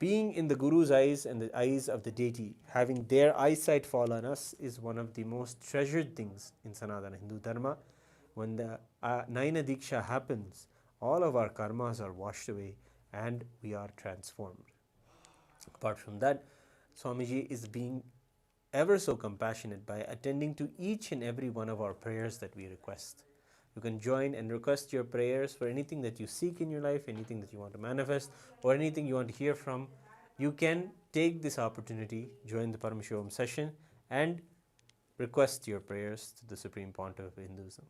D: Being in the Guru's eyes and the eyes of the deity, having their eyesight fall on us, is one of the most treasured things in Sanatana Hindu Dharma. When the Naina Deeksha happens, all of our karmas are washed away and we are transformed. Apart from that, Swamiji is being ever so compassionate by attending to each and every one of our prayers that we request. You can join and request your prayers for anything that you seek in your life, anything that you want to manifest, or anything you want to hear from. You can take this opportunity, join the Paramashivoham session, and request your prayers to the Supreme Pontiff of Hinduism.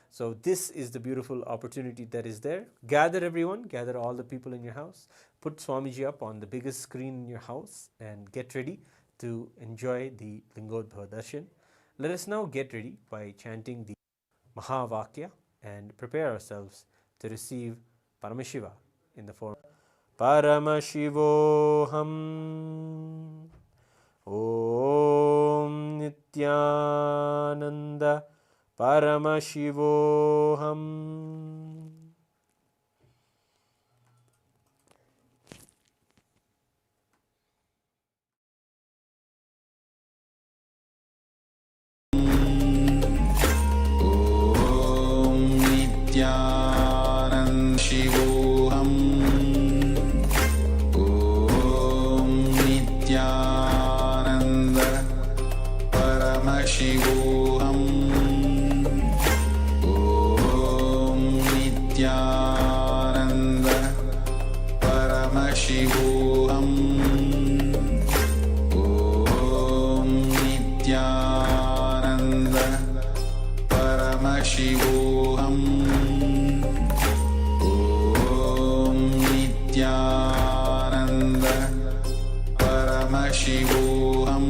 D: So this is the beautiful opportunity that is there. Gather everyone, gather all the people in your house, put Swamiji up on the biggest screen in your house, and get ready to enjoy the Lingodbhava Darshan. Let us now get ready by chanting the Mahavakya and prepare ourselves to receive Paramashiva in the form Paramashivoham Om Nithyananda Paramashivoham.
F: Nithyananda Shivoham. Om Nithyananda Paramashivoham. Om Nithyananda Paramashivoham. Om Nithyananda Paramashivoham. Om Nithyananda Paramashivoham.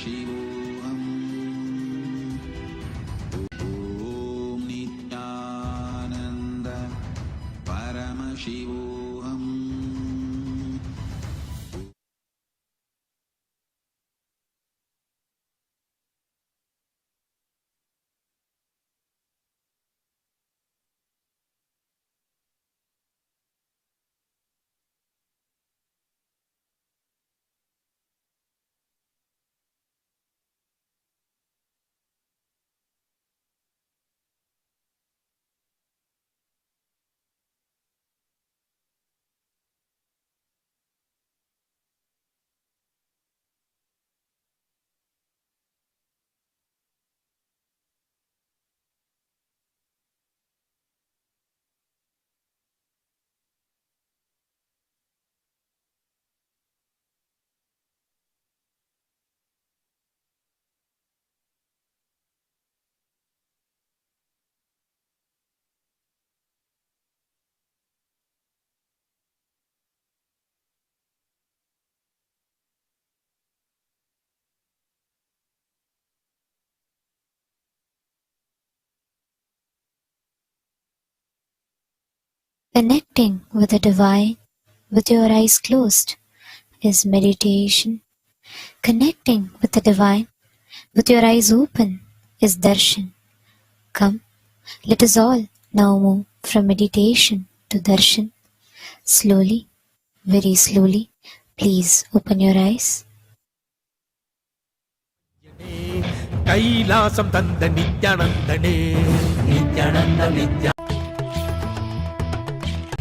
F: Paramashivoham. Om Nithyananda Paramashivoham.
I: Connecting with the divine with your eyes closed is meditation. Connecting with the divine with your eyes open is darshan. Come, let us all now move from meditation to darshan. Slowly, very slowly, please open your eyes.
J: Kailasam தந்த நித்யானந்தனே நித்யானந்த நித்யா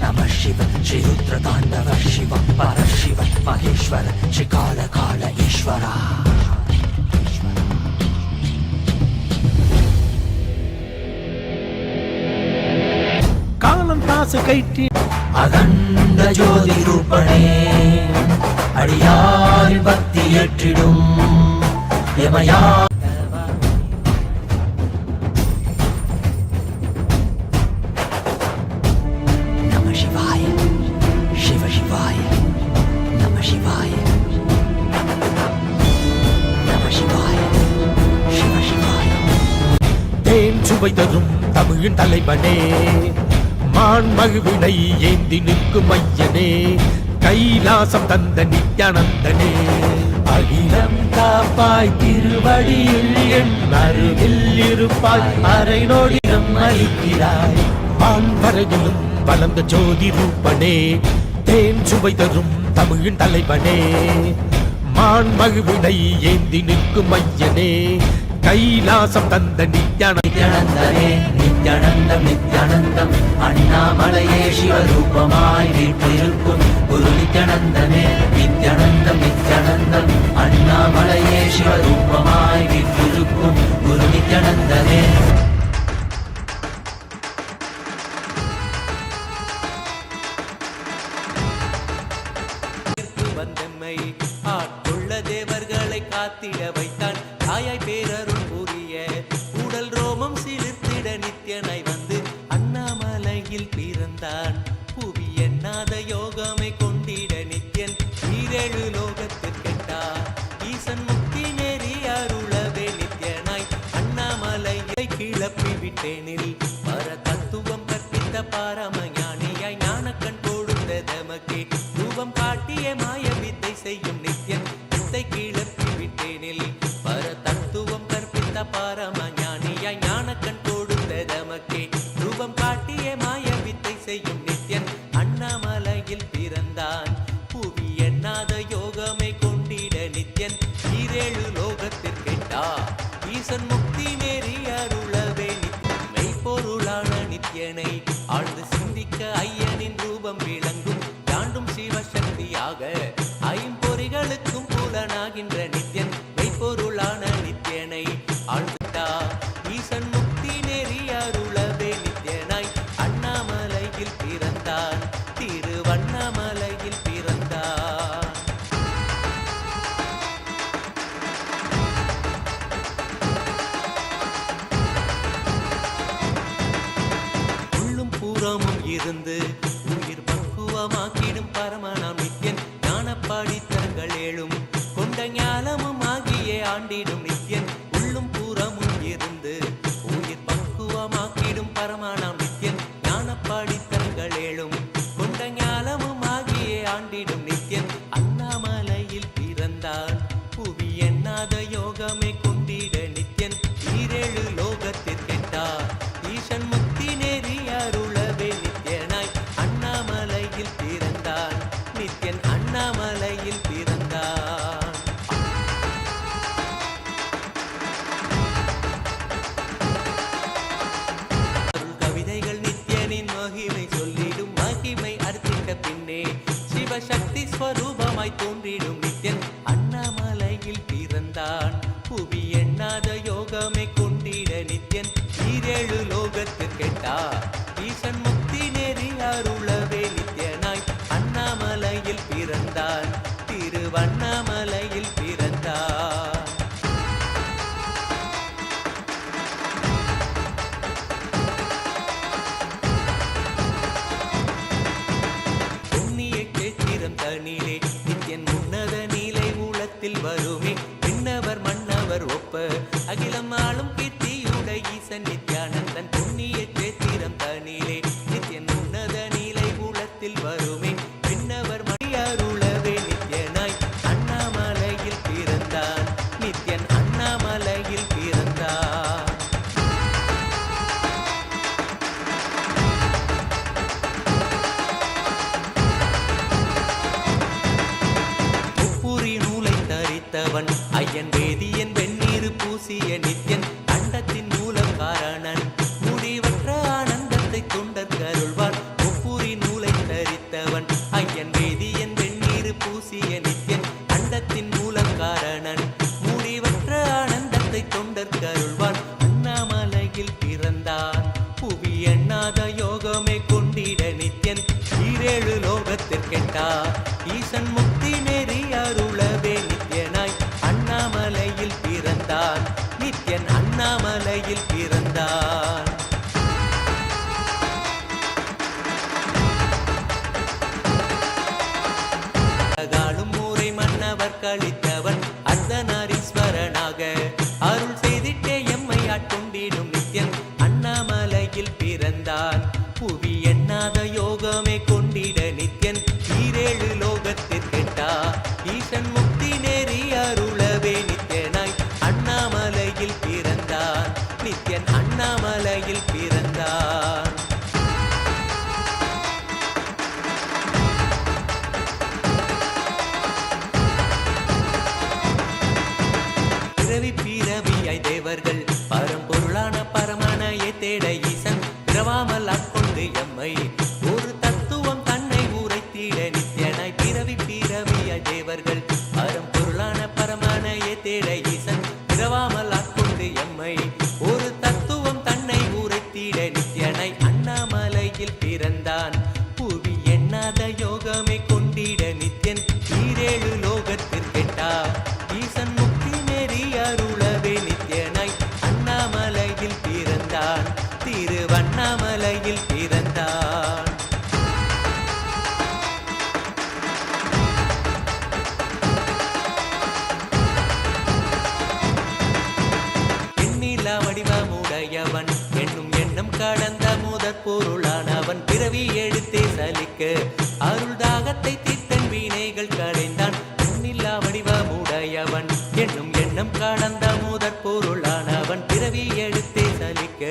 J: நம சிவ ஸ்ரீ ருத்ர தாண்டவ சிவ பரசிவ மகேஸ்வர ஸ்ரீ கால கால ஈஸ்வரா. காலம் காசு கைட்டி அகண்ட ஜோதி ரூபணே அடியாரின் பக்தி ஏற்றிடும் யமயா. சுவை தரும் தமிழின் தலைவனே மான் மகிழ்வினை ஏந்தி நிற்கும் ஐயனே கைலாசம் தந்த நித்யானந்தனே அகிலம் காப்பாய் திருவடியில் என் அருகில் இருப்பாய் அரை நொடியம் அளிக்கிறாய் வான்வரையிலும் வளர்ந்த ஜோதி ரூபனே தேன் சுவை தரும் தமிழின் தலைவனே மான் மகிழ்வினை ஏந்தி நிற்கும் ஐயனே கைலாசம் தந்த நித்யானந்தனே நித்யானந்தம் நித்யானந்தம் அண்ணாமலையே சிவரூபமாய் வீற்றிருக்கும் குரு நித்யானந்தனே நித்யானந்தம் நித்யானந்தம் அண்ணாமலையே சிவரூபமாய் வீற்றிருக்கும் குரு நித்யானந்தனே. வந்தம்மை ஆட்கொள்ள தேவர்களை காத்திட வைத்தான் தாயாய் பேரருள் புரிய உடல் ரோமம் சிலிர்த்திட நித்யனாய் வந்து அண்ணாமலையில் பிறந்தான். புவி எண்ணாத யோகமை கொண்டிட நித்யன் ஈரேழு லோகத்திற்கெட்டார் ஈசன் முக்தி நெறி அருளவே நித்யனாய் அண்ணாமலையை கிளப்பி விட்டேனில் பர தத்துவம் கற்பித்த பாரமஞானியாய் ஞானக்கண் கொடுத்த தமக்கே ரூபம் காட்டிய மாய வித்தை செய்யும் நித்யன் வித்தை கிளப்பி விட்டேனில் பர தத்துவம் கற்பித்த பாரமஞானியாய் ஞானக்கண் கொடுத்த தமக்கே ரூபம் காட்டிய மாய வித்தை செய்யும் நித்யன் அண்ணாமலையில் பிறந்தான். புவி எண்ணாத யோகமை கொண்டிட நித்யன் ஈரேழு லோகத்திற்கெட்டா ஈசன் முக்தி நெறி அருளவே நித்யன் மெய்ப்பொருளான நித்யனை ஆழ்ந்து சிந்திக்க ஐயனின் ரூபம் விளங்கும் தாண்டும் சிவசக்தியாக ஐம்பொறிகளுக்கும் புலனாகின்ற நித்யன் மெய்ப்பொருளான நித்யனை ஆழ்ந்துட்டா ஈசன் முக்தி நெறி அருளவே நித்யனாய் அண்ணாமலையில் பிறந்தான் திருவண்ணாமலையில் பிறந்தான். உள்ளும் பூரமும் இருந்து உயிர் ஆண்டிடும் நித்யன் உள்ளும் புறமும் இருந்து உயிர் பக்குவமாக்கிடும் பரமானாம் நித்யன் ஞானப்பாடித்தங்கள் ஏழும் கொண்ட ஞானமும் ஆகியே ஆண்டிடும் நித்யன் அண்ணாமலையில் பிறந்தான் புவி எண்ணாத யோகமே கொண்டிட நித்யன் ஈரேழு லோகத்திற்கெட்டார் ஈசன் முக்தி நெறி அருளவே நித்யனாய் அண்ணாமலையில் பிறந்தான் நித்யன் அண்ணாமலையில் பிறந்தான். கவிதைகள் நித்யனின் மகிமை சொல்லிடும் மகிமை அர்த்தித்த பின்னே சிவசக்தி ஸ்வரூபமாய் தோன்றிடும் நித்யன் அண்ணாமலையில் பிறந்தான் புவி எண்ணாத யோகமே கொண்டிட நித்யன் ஈரேழு லோகத்திற்கெட்டார் ஈசன் முக்தி நெறி அருளவே நித்யனாய் அண்ணாமலையில் பிறந்தான் திருவண்ணாமலையில் பிறந்தான். புண்ணிய கேத்திரம் தனிலே நித்யன் உன்னத நீலை ஊழத்தில் வருமே விண்ணவர் மன்னவர் ஒப்ப அகிலம் ஆளும் கீர்த்தியுட ஈசன் நித்யானந்தன் புண்ணிய கேத்திரம் தனிலே நித்யன் உன்னத நீலை ஊழத்தில் வருமே விண்ணவர் மணியருளவே நித்யனாய் அண்ணாமலையில் பிறந்தான் நித்யன் அண்ணாமலையில் பிறந்தான். முப்புரி நூலை தரித்தவன் ஐயன் வேதியன் வெந்நீர் பூசிய நித்யன் அண்டத்தின் மூலம் காரணன் முடிவற்ற ஆனந்தத்தை தொண்டர்க்கு அருள்வான் முப்புரி நூலை தரித்தவன் ஐயன் வேதியன் வெந்நீர் பூசிய நித்யன் அண்டத்தின் மூலம் காரணன் முடிவற்ற ஆனந்தத்தை தொண்டர்க்கு அருள்வான் அண்ணாமலையில் பிறந்தான் புவி எண்ணாத யோகமே கொண்டிட நித்யன் ஈரேழு லோகத்திற்கெட்டார் ஈசன் முக்தி நெறி அருளவே நித்யனாய் அண்ணாமலையில் பிறந்தான் நித்யன் அண்ணாமலையில் பிறந்தான். காலும் ஊரை மன்னவர் கழித்தவன் அர்த்தநாரீஸ்வரனாக அருள் செய்திட்டே எம்மை ஆட்கொண்டிடும் நித்யன் அண்ணாமலையில் பிறந்தான் புவி எண்ணாத யோகமே கொண்டிட நித்யன் ஈரேழு லோகத்திற்கெட்டார் ஈசன் முக்தி நெறி அருளவே நித்யனாய் அண்ணாமலையில் பிறந்தான் நித்யன் அண்ணாமலையில் பிறந்தான். பிறவி பிறவியாய் தேவர்கள் பரம்பொருளான பரமானையை தேட ஈசன் பிறவாமல் ஆட்கொண்டு எம்மை ஒரு தத்துவம் தன்னை உரைத்திட நித்யனாய் பிறவி பிறவியாய் தேவர்கள் பரம்பொருளான பரமானையை தேட ஈசன் பிறவாமல் ஆட்கொண்டு எம்மை ஒரு தத்துவம் தன்னை உரைத்திட நித்யனாய் அண்ணாமலையில் பிறந்தான் புவி எண்ணாத யோகமே கொண்டிட நித்யன் ஈரேழு லோகத்திற்கெட்டார் ஈசன் முக்தி நெறி அருளவே நித்யனாய் அண்ணாமலையில் பிறந்தான் திருவண்ணாமலையில் பிறந்தான். எண்ணிலா வடிவமுடையவன் என்னும் எண்ணம் கடந்த முதற் பொருளானவன் பிறவி எடுத்தே சலிக்க அருள் தாகத்தை தீர்த்தன் வினைகள் களைந்தான் எண்ணிலா வடிவமுடையவன் என்னும் எண்ணம் கடந்த முதற் பொருளானவன் பிறவி எடுத்தே சலிக்க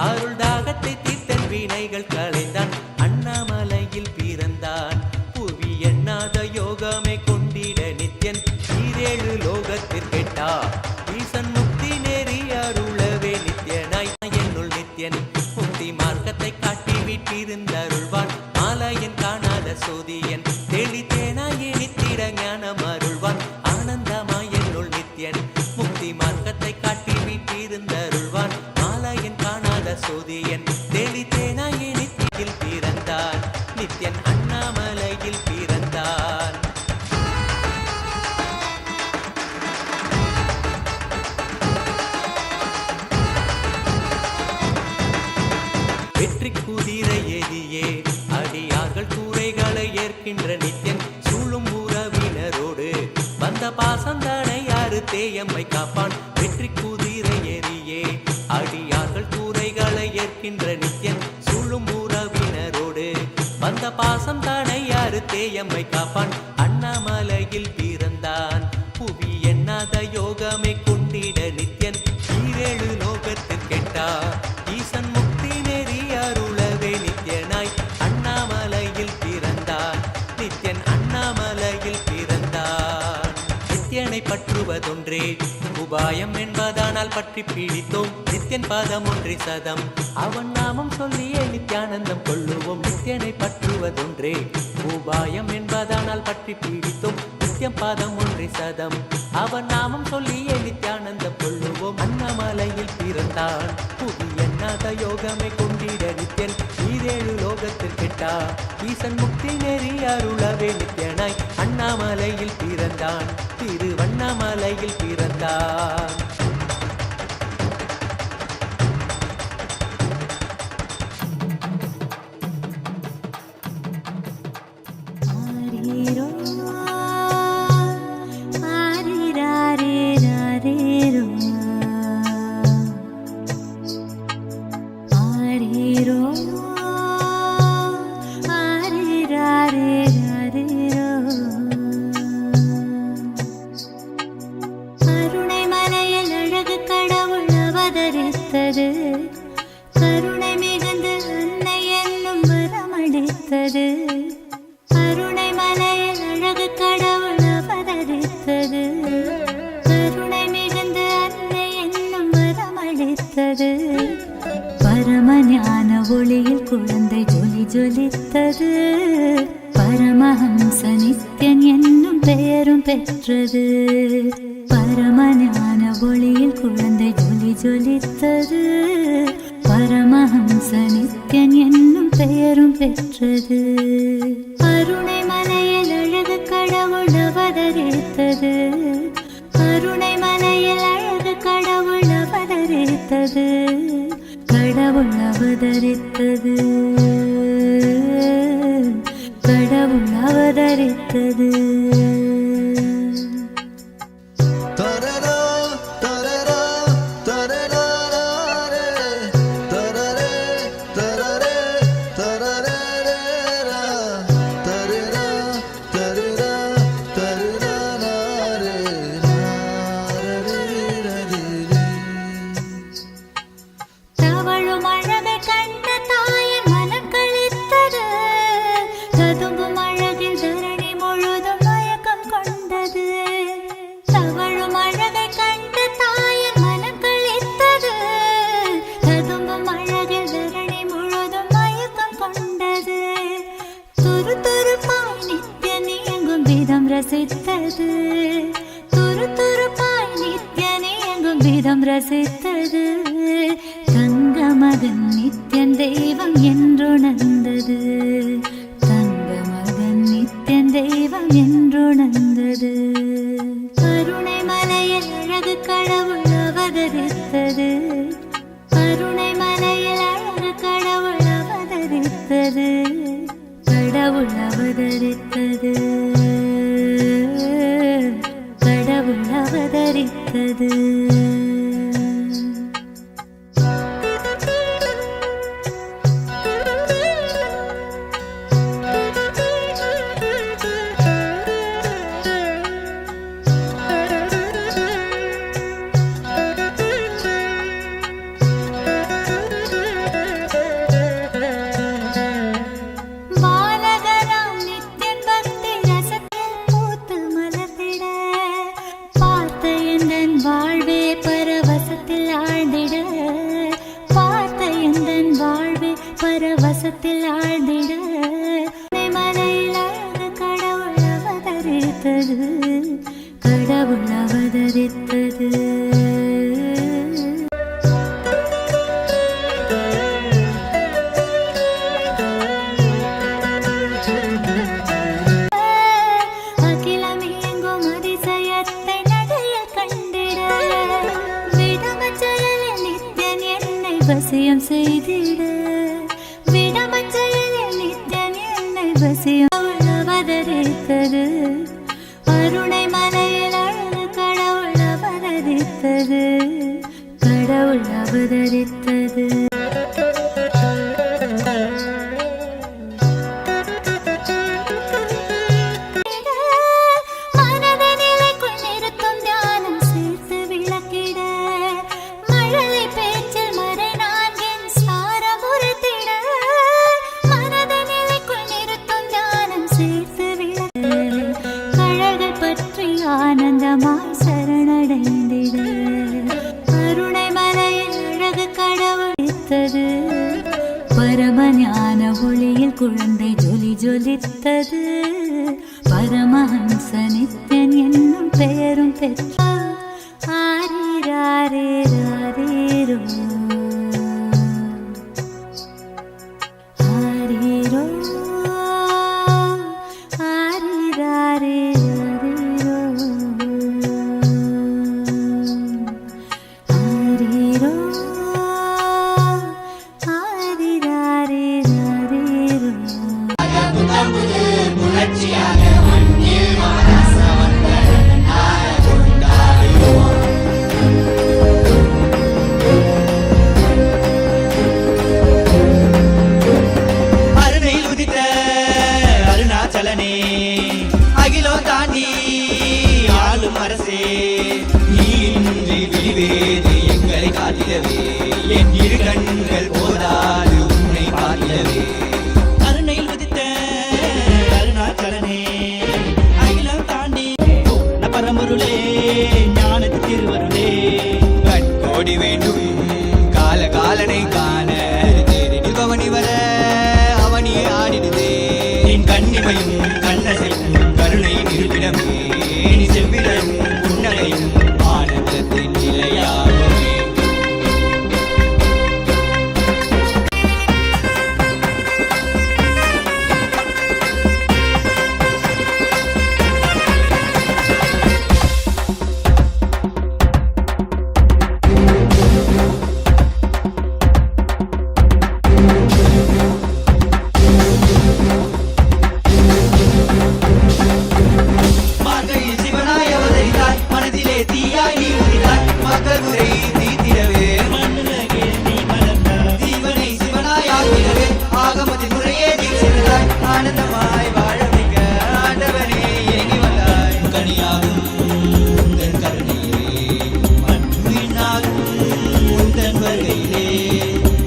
J: அருள் தாகத்தை தீர்த்தன் வினைகள் களைந்தான் அண்ணாமலையில் பிறந்தான் புவி எண்ணாத யோகமே கொண்டிட நித்யன் ஈரேழு லோகத்திற்கெட்டார் ஈசன் முக்தி நெறி அருளவே நித்யனாய் என்னுள் நித்யன் முக்தி மார்க்கத்தை காட்டி விட்டிருந்தருள்வான் மாலையன் காணாத சோதியன் தெளித்தேனாய் இனித்திட ஞானம் அருள்வான் ஆனந்தமாய் என்னுள் நித்யன் முக்தி மார்க்கத்தை காட்டி விட்டிருந்தருள்வான் மாலையன் காணாத சோதியன் தெளித்தேனாய் இனித்தில் பிறந்தான் நித்யன் அண்ணாமலையில் பிறந்தான். வெற்றி குதிரை ஏதியே அடியார்கள் கூரைகளை ஏற்கின்ற நித்யன் சூழும் உறவினரோடு வந்த பாசந்தானை யாரு அறுத்தேயம்மை காப்பான் வெற்றி குதிரை ஏறியே அடியார்கள் கூரைகளை ஏற்கின்ற நித்யன் சூழும் உறவினரோடு வந்த பாசம் தானை அறுத்தேயம்மை காப்பான் அண்ணாமலையில் பிறந்தான் புவி எண்ணாத யோகமை கொண்டிட நித்யன் ஈரேழு லோகத்தில் கெட்டார் ஈசன் முக்தி நெறி அருளவே நித்யனாய் அண்ணாமலையில் பிறந்தான் நித்யன் அண்ணாமலையில் பிறந்தான் நித்யனை பற்றுவதொன்றே உபாயம் என்பதானால் பற்றி பீடித்தோம் நித்யன் பாதம் ஒன்றே சதம் அவன் நாமம் சொல்லியே நித்யானந்தம் கொள்ளுவோம் நித்யனை பற்றுவதொன்றே உபாயம் என்பதானால் பற்றி பீடித்தோம் நித்யம் பாதம் ஒன்றே சதம் அவன் நாமம் சொல்லியே நித்யானந்தம் கொள்ளுவோம் அண்ணாமலையில் பிறந்தான் புவி எண்ணாத யோகமை கொண்டிட நித்யன் ஈரேழு லோகத்தில் கெட்டா ஈசன் முக்தி நெறி அருளவே நித்யனாய் அண்ணாமலையில் பிறந்தான் திருவண்ணாமலையில் பிறந்தான்
K: கருணை மிகுந்த அன்னை என்னும் வரமளித்தது கருணை மலையில் அழகு கடவுள் அவதரித்தது கருணை மிகுந்த அன்னை என்னும் வரமளித்தது பரம ஞான ஒளியில் குழந்தை ஜொலி ஜொலித்தது பரமஹம்ச நித்யன் என்னும் பெயரும் பெற்றது பரம ஞான ஒளியில் குழந்தை ஜொலி ஜொலித்தது பரமஹம்ச நித்யன் என்னும் பெயரும் பெற்றது கருணை மலையில் அழகு கடவுள் அவதரித்தது கருணை மலையில் அழகு கடவுள் அவதரித்தது கடவுள் அவதரித்தது கடவுள் அவதரித்தது ரசித்தது துரு துருப்பாய் நித்யனே எங்கும் விதம் ரசித்தது தங்க மகன் நித்யன் தெய்வம் என்றுணர்ந்தது தங்க மகன் நித்யன் தெய்வம் என்றுணர்ந்தது கருணை மலையில் அழகு கடவுள் அவதரித்தது கருணை மலையில் அழகு கடவுள் அவதரித்தது கடவுள் அவதரித்தது கடவுள் அவதரித்தது பரவசத்தில் ஆழ்ந்திட மலையில் அழகு கடவுள் அவதரித்தது கடவுள் அவதரித்தது அகிலம் எங்கும் அதிசயத்தை நடையில் கண்டிட விடம செயலில் நித்யன் என்னை வசியம் செய்திட அவதரித்தது அருணை மலையில் அழகு கடவுள் ஆனந்தமாய் சரணடைந்திட கருணை மலையில் அழகு கடவுளித்தது பரமஞான ஒளியில் குழந்தை ஜொலி ஜொலித்தது பரமஹம்ச நித்யன் என்னும் பெயரும் பெற்ற ஆரிராரேராரேரோ ஆரிரோ ஆரிராரேராரேரோ ஆரிரோ ஆரிராரேராரேரோ
J: அருணையில் உதித்த அருணாச்சலனே அகிலோ தாண்டி ஆளும் அரசே நீ இன்றி விழிவேது எங்களை காட்டிடவே என் இரு கண்கள் போதாது உன்னை பாடிடவே அருணையில் உதித்த அருணாச்சலனே அகிலம் தாண்டி பரமருளே ஞானத்து திருவருளே கோடி வேண்டும் கால காலனை காண தேரினில் பவனி வர அவனியே ஆடிடுதே என் கண்ணிமையும் கண்ணசையும் கருணையின் இருப்பிடமே நீ செவ்விடம் புன்னகையும் ஆனந்தத்தின் நிலையாகவே மார்கையில் சிவனாய் அவதரித்தாய் மனதிலே தீயாய் நீ உதித்தாய் மக்கள் குறை தீர்த்திடவே மண்ணுலகே நீ மலர்ந்தாய் ஜீவனை சிவனாய் ஆக்கிடவே ஆகமத்தின் முறையே தீட்சித்தாய் ஆனந்தமாய் வாழ வைக்க ஆண்டவனே ஏங்கி வந்தாய் கனியாகும் உந்தன் கருணையிலே மண்ணுயினாகும் உந்தன் வருகையிலே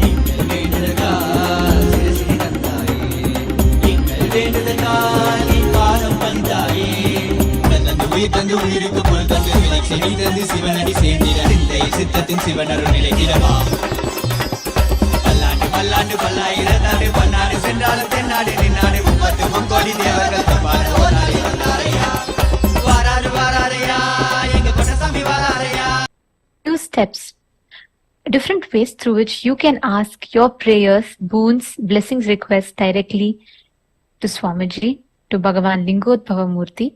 J: எங்கள் வேண்டுதற்காய் சிரசினை தந்தாயே எங்கள் வேண்டுதற்காய் நீ பாதம் பந்தாயே உயிர் தந்து உயிருக்கு பொருள் தந்து விலட்சி தந்து சிவனடி சேர்ந்திட சிந்தை சித்தத்தின் சிவனருள் நிலைத்திடவா பல்லாண்டு பல்லாண்டு பல்லாயிரத்தாண்டு பன்னாடு சென்றாலும் தென்னாடு நின்னாடு 30 கோடி தேவர்கள் தப்பாடு ஓராடி வந்தாரையா வாராரு வாராரையா எங்க Kondasamy வாராரையா.
B: Two steps, different ways through which you can ask your prayers, boons, blessings, requests directly to Swamiji, to Bhagavan Lingodbhava Murti,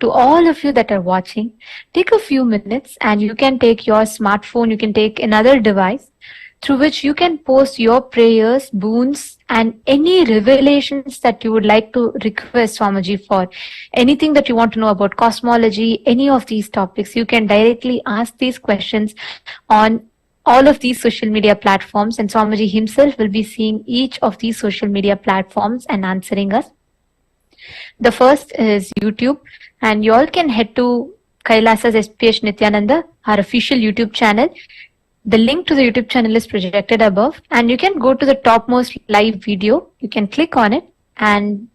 B: to all of you that are watching. Take a few minutes and you can take your smartphone, you can take another device through which you can post your prayers, boons, and any revelations that you would like to request Swamiji for. Anything that you want to know about cosmology, any of these topics, you can directly ask these questions on all of these social media platforms, and Swamiji himself will be seeing each of these social media platforms and answering us. The first is YouTube, and you all can head to KAILASA's SPH Nithyananda, our official YouTube channel. The link to the YouTube channel is projected above, and you can go to the topmost live video. You can click on it and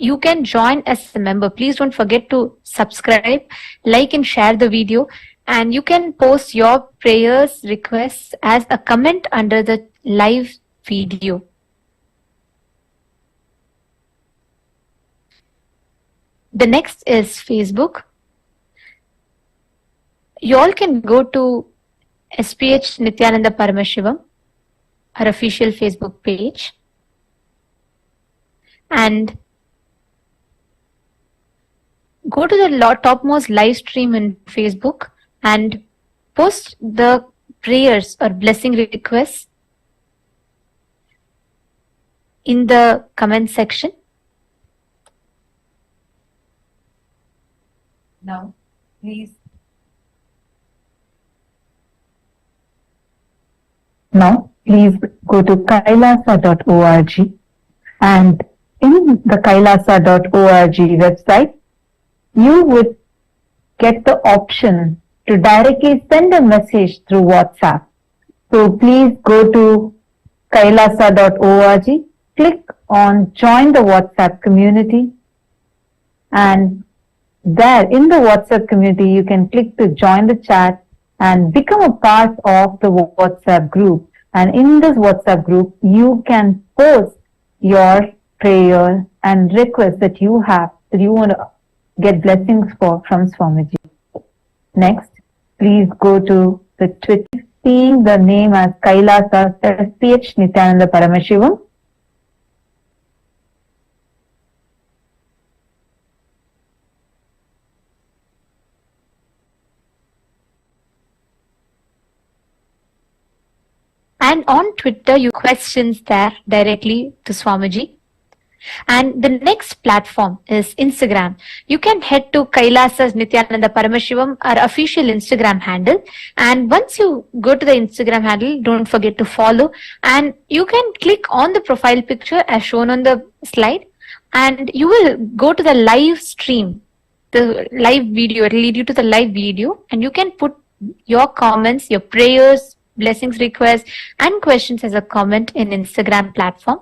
B: you can join as a member. Please don't forget to subscribe, like and share the video, and you can post your prayers, requests as a comment under the live video. The next is Facebook. You all can go to SPH Nithyananda Paramashivam, our official Facebook page, and go to the topmost live stream in Facebook and post the prayers or blessing requests in the comment section. Now, please.
C: Now, please go to kailasa.org, and in the kailasa.org website, you would get the option to directly send a message through WhatsApp. So please go to kailasa.org, click on join the WhatsApp community, and there in the WhatsApp community, you can click to join the chat and become a part of the WhatsApp group. And in this WhatsApp group, you can post your prayer and request that you have, that you want to get blessings for from Swamiji. Next, please go to the Twitter, seeing the name as KAILASA SPH Nithyananda Paramashivam.
B: And on Twitter, you questions there directly to Swamiji. And the next platform is Instagram. You can head to KAILASA Nithyananda Paramashivam, our official Instagram handle. And once you go to the Instagram handle, don't forget to follow. And you can click on the profile picture as shown on the slide. And you will go to the live stream, the live video. It will lead you to the live video. And you can put your comments, your prayers, blessings requests, and questions as a comment in Instagram platform.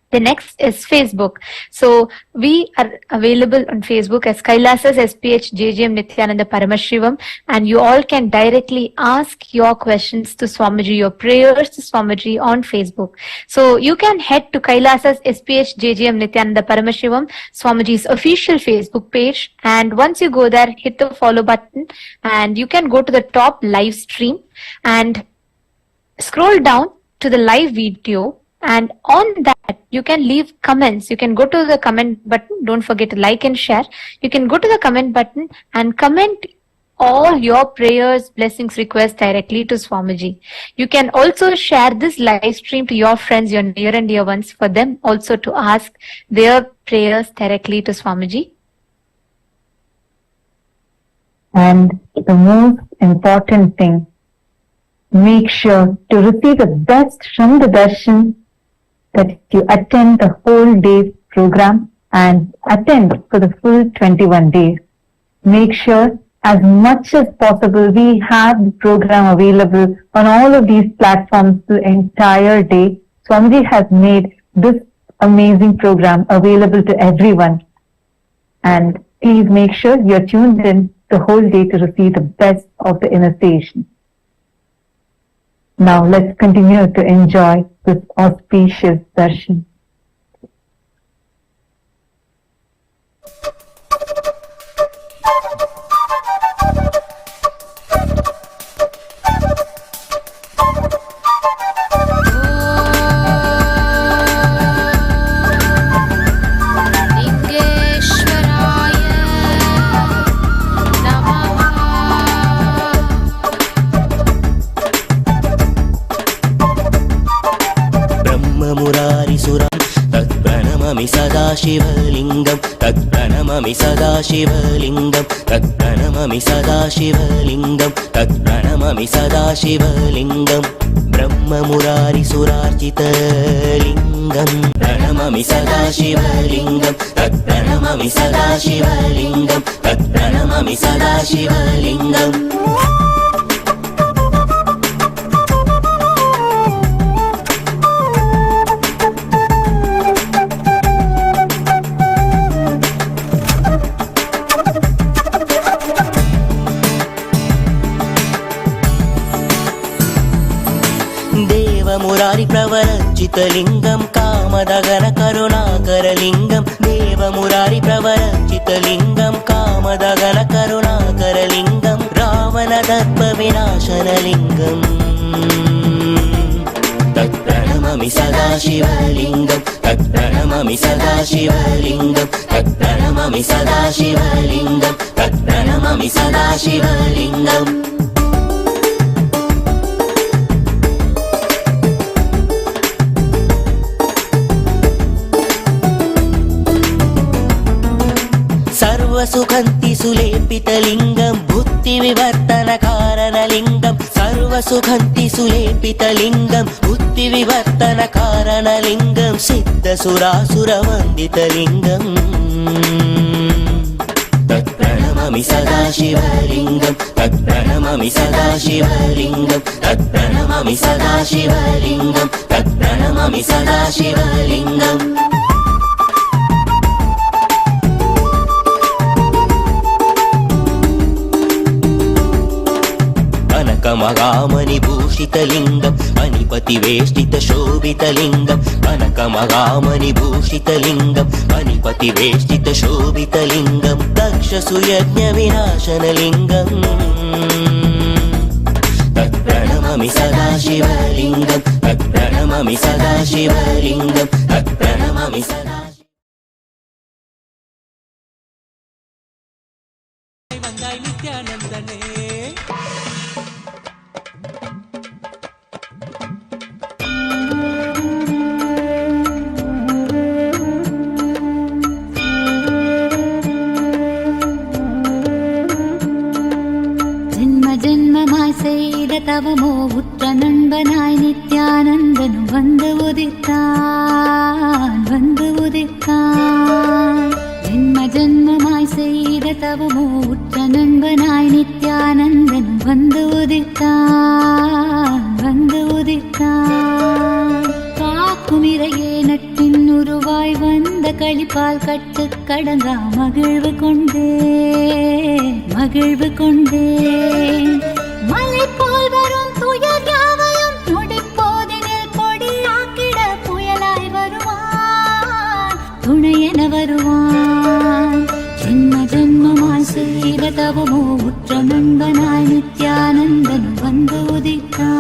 B: The next is Facebook. So we are available on Facebook as KAILASA's SPH Nithyananda Paramashivam, and you all can directly ask your questions to Swamiji, your prayers to Swamiji on Facebook. So you can head to KAILASA's SPH Nithyananda Paramashivam, Swamiji's official Facebook page, and once you go there, hit the follow button, and you can go to the top live stream and scroll down to the live video. And on that, you can leave comments. You can go to the comment button. Don't forget to like and share. You can go to the comment button and comment all your prayers, blessings, requests directly to Swamiji. You can also share this live stream to your friends, your near and dear ones, for them also to ask their prayers directly to Swamiji.
C: And the most important thing, make sure to receive the best from the darshan, that you attend the whole day program and attend for the full 21 days. Make sure as much as possible we have the program available on all of these platforms the entire day. Swamiji has made this amazing program available to everyone. And please make sure you're tuned in the whole day to receive the best of the initiation. Now let's continue to enjoy this auspicious darshan.
L: शिवलिङ्गं तत्प्रणममि सदा शिवलिङ्गं तत्प्रणममि सदा शिवलिङ्गं तत्प्रणममि सदा शिवलिङ्गं ब्रह्ममुरारिसुरार्चितलिङ्गं प्रणममि सदा शिवलिङ्गं तत्प्रणममि सदा शिवलिङ्गं तत्प्रणममि सदा शिवलिङ्गम् मुरारि प्रवरचितलिङ्गं कामदगन करुणाकरलिङ्गं देवमुरारि प्रवरचितलिङ्गं कामदगन करुणाकरलिङ्गं रावणदर्पविनाशनलिङ्गं तत्प्रणममि सदा शिवलिङ्गं तत्प्रणममि सदा शिवलिङ्गं तत्प्रणममि सदा शिवलिङ्गं तत्प्रणममि सदा शिवलिङ्गम् सर्वसुखन्ति सुलेपितलिङ्गं बुद्धिविवर्तनकारणलिङ्गं सर्वसुखन्ति सुलेपितलिङ्गं बुद्धिविवर्तनकारणलिङ्गं सिद्धसुरासुरवन्दितलिङ्गं तत्प्रणममि सदा शिवलिङ्गं तत्प्रणममि सदा शिवलिङ्गं तत्प्रणममि सदा शिवलिङ्गं तत्प्रणममि सदा शिवलिङ्गम् कनकमहामणिभूषितलिङ्गं मणिपतिवेष्टितशोभितलिङ्गं कनकमहामणिभूषितलिङ्गं मणिपतिवेष्टितशोभितलिङ्गं दक्षसुयज्ञविनाशनलिङ्गम् तत्प्रणमामि सदा शिवलिङ्गं तत्प्रणमामि सदा शिवलिङ्गं तत्प्रणमामि सदा
J: வந்தாய் நித்யானந்தனே
K: செய்த தவமோ உற்ற நண்பனாய் நித்யானந்தனும் வந்து உதித்தான் ஜென்ம ஜென்மமாய் செய்த தவமோ உற்ற நண்பனாய் நித்யானந்தனும் வந்து உதித்தான் காக்கும் இறையே நட்பின் உருவாய் வந்த களிப்பால் கட்டு கடங்கா மகிழ்வு கொண்டே மலை போல் வரும் துயர் யாவையும் நொடிப்போதினில் பொடியாக்கிட புயலாய் வருவான் துணையென வருவான் ஜென்ம ஜென்மமாய் செய்த தவமோ உற்ற நண்பனாய் நித்யானந்தனும் வந்து உதித்தான்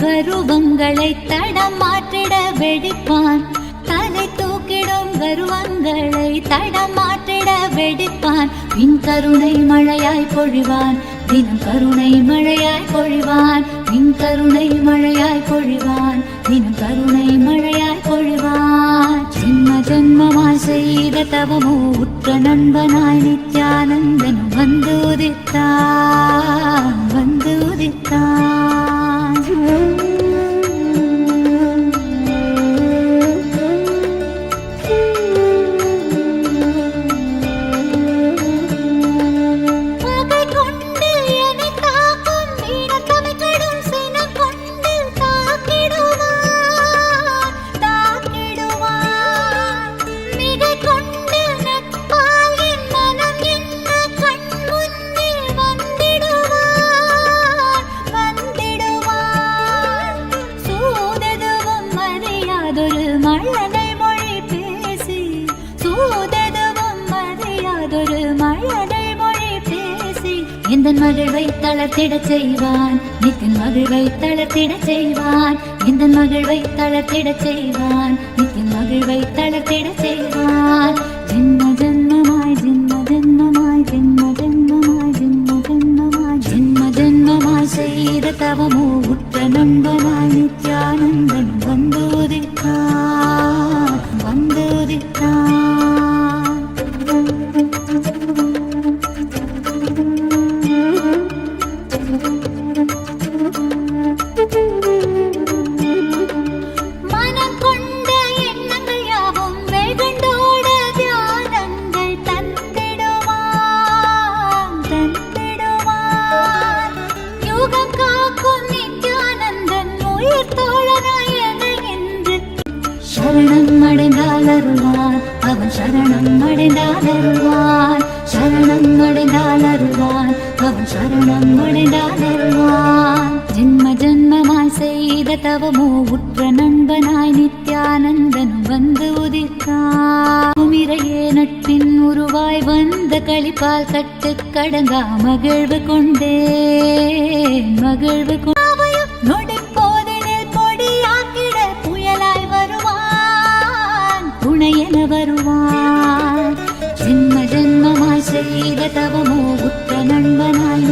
K: கருவங்களை தடம் மாற்றிட வெடிப்பான் தலை தூக்கிடும் கருவங்களை தடம் மாற்றிட வெடிப்பான் பின் கருணை மழையாய் பொழிவான் தினம் கருணை மழையாய் பொழிவான் பின் கருணை மழையாய் பொழிவான் தினம் கருணை மழையாய் பொழிவான் ஜென்ம ஜென்மமாய் செய்த தவமோ உற்ற நண்பனாய் நித்யானந்தன் வந்து உதித்தான் எந்தன் மகிழ்வை தளர்த்திடச் செய்வான் நித்தின் மகிழ்வை தளர்த்திடச் செய்வான் எந்தன் மகிழ்வை தளர்த்திடச் செய்வான் நித்தின் மகிழ்வை தளர்த்திடச் செய்வான் ஜென்ம ஜென்மமாய் ஜென்ம ஜென்மமாய் ஜென்ம ஜென்மமாய் ஜென்ம ஜென்மமாய் ஜென்ம ஜென்மமாய் செய்த தவமோ உற்ற நண்பனாய் நித்யானந்தன் வந்து உதித்தான் சரணம் அடைந்தால் அருள்வான் அவன் சரணம் அடைந்தால் அருள்வான் சரணம் அடைந்தால் அருள்வான் அவன் சரணம் அடைந்தால் அருள்வான் ஜென்ம ஜென்மமாய் செய்த தவமோ உற்ற நண்பனாய் நித்யானந்தனும் வந்து உதித்தான் இறையே நட்பின் உருவாய் வந்த களிப்பால் கட்டு கடங்கா மகிழ்வு கொண்டே நொடிப்போதினில் பொடியாக்கிட புயலாய் வருவான் துணையென வருவான் ஜென்ம ஜென்மமாய் செய்த தவமோ உற்ற நண்பனாய்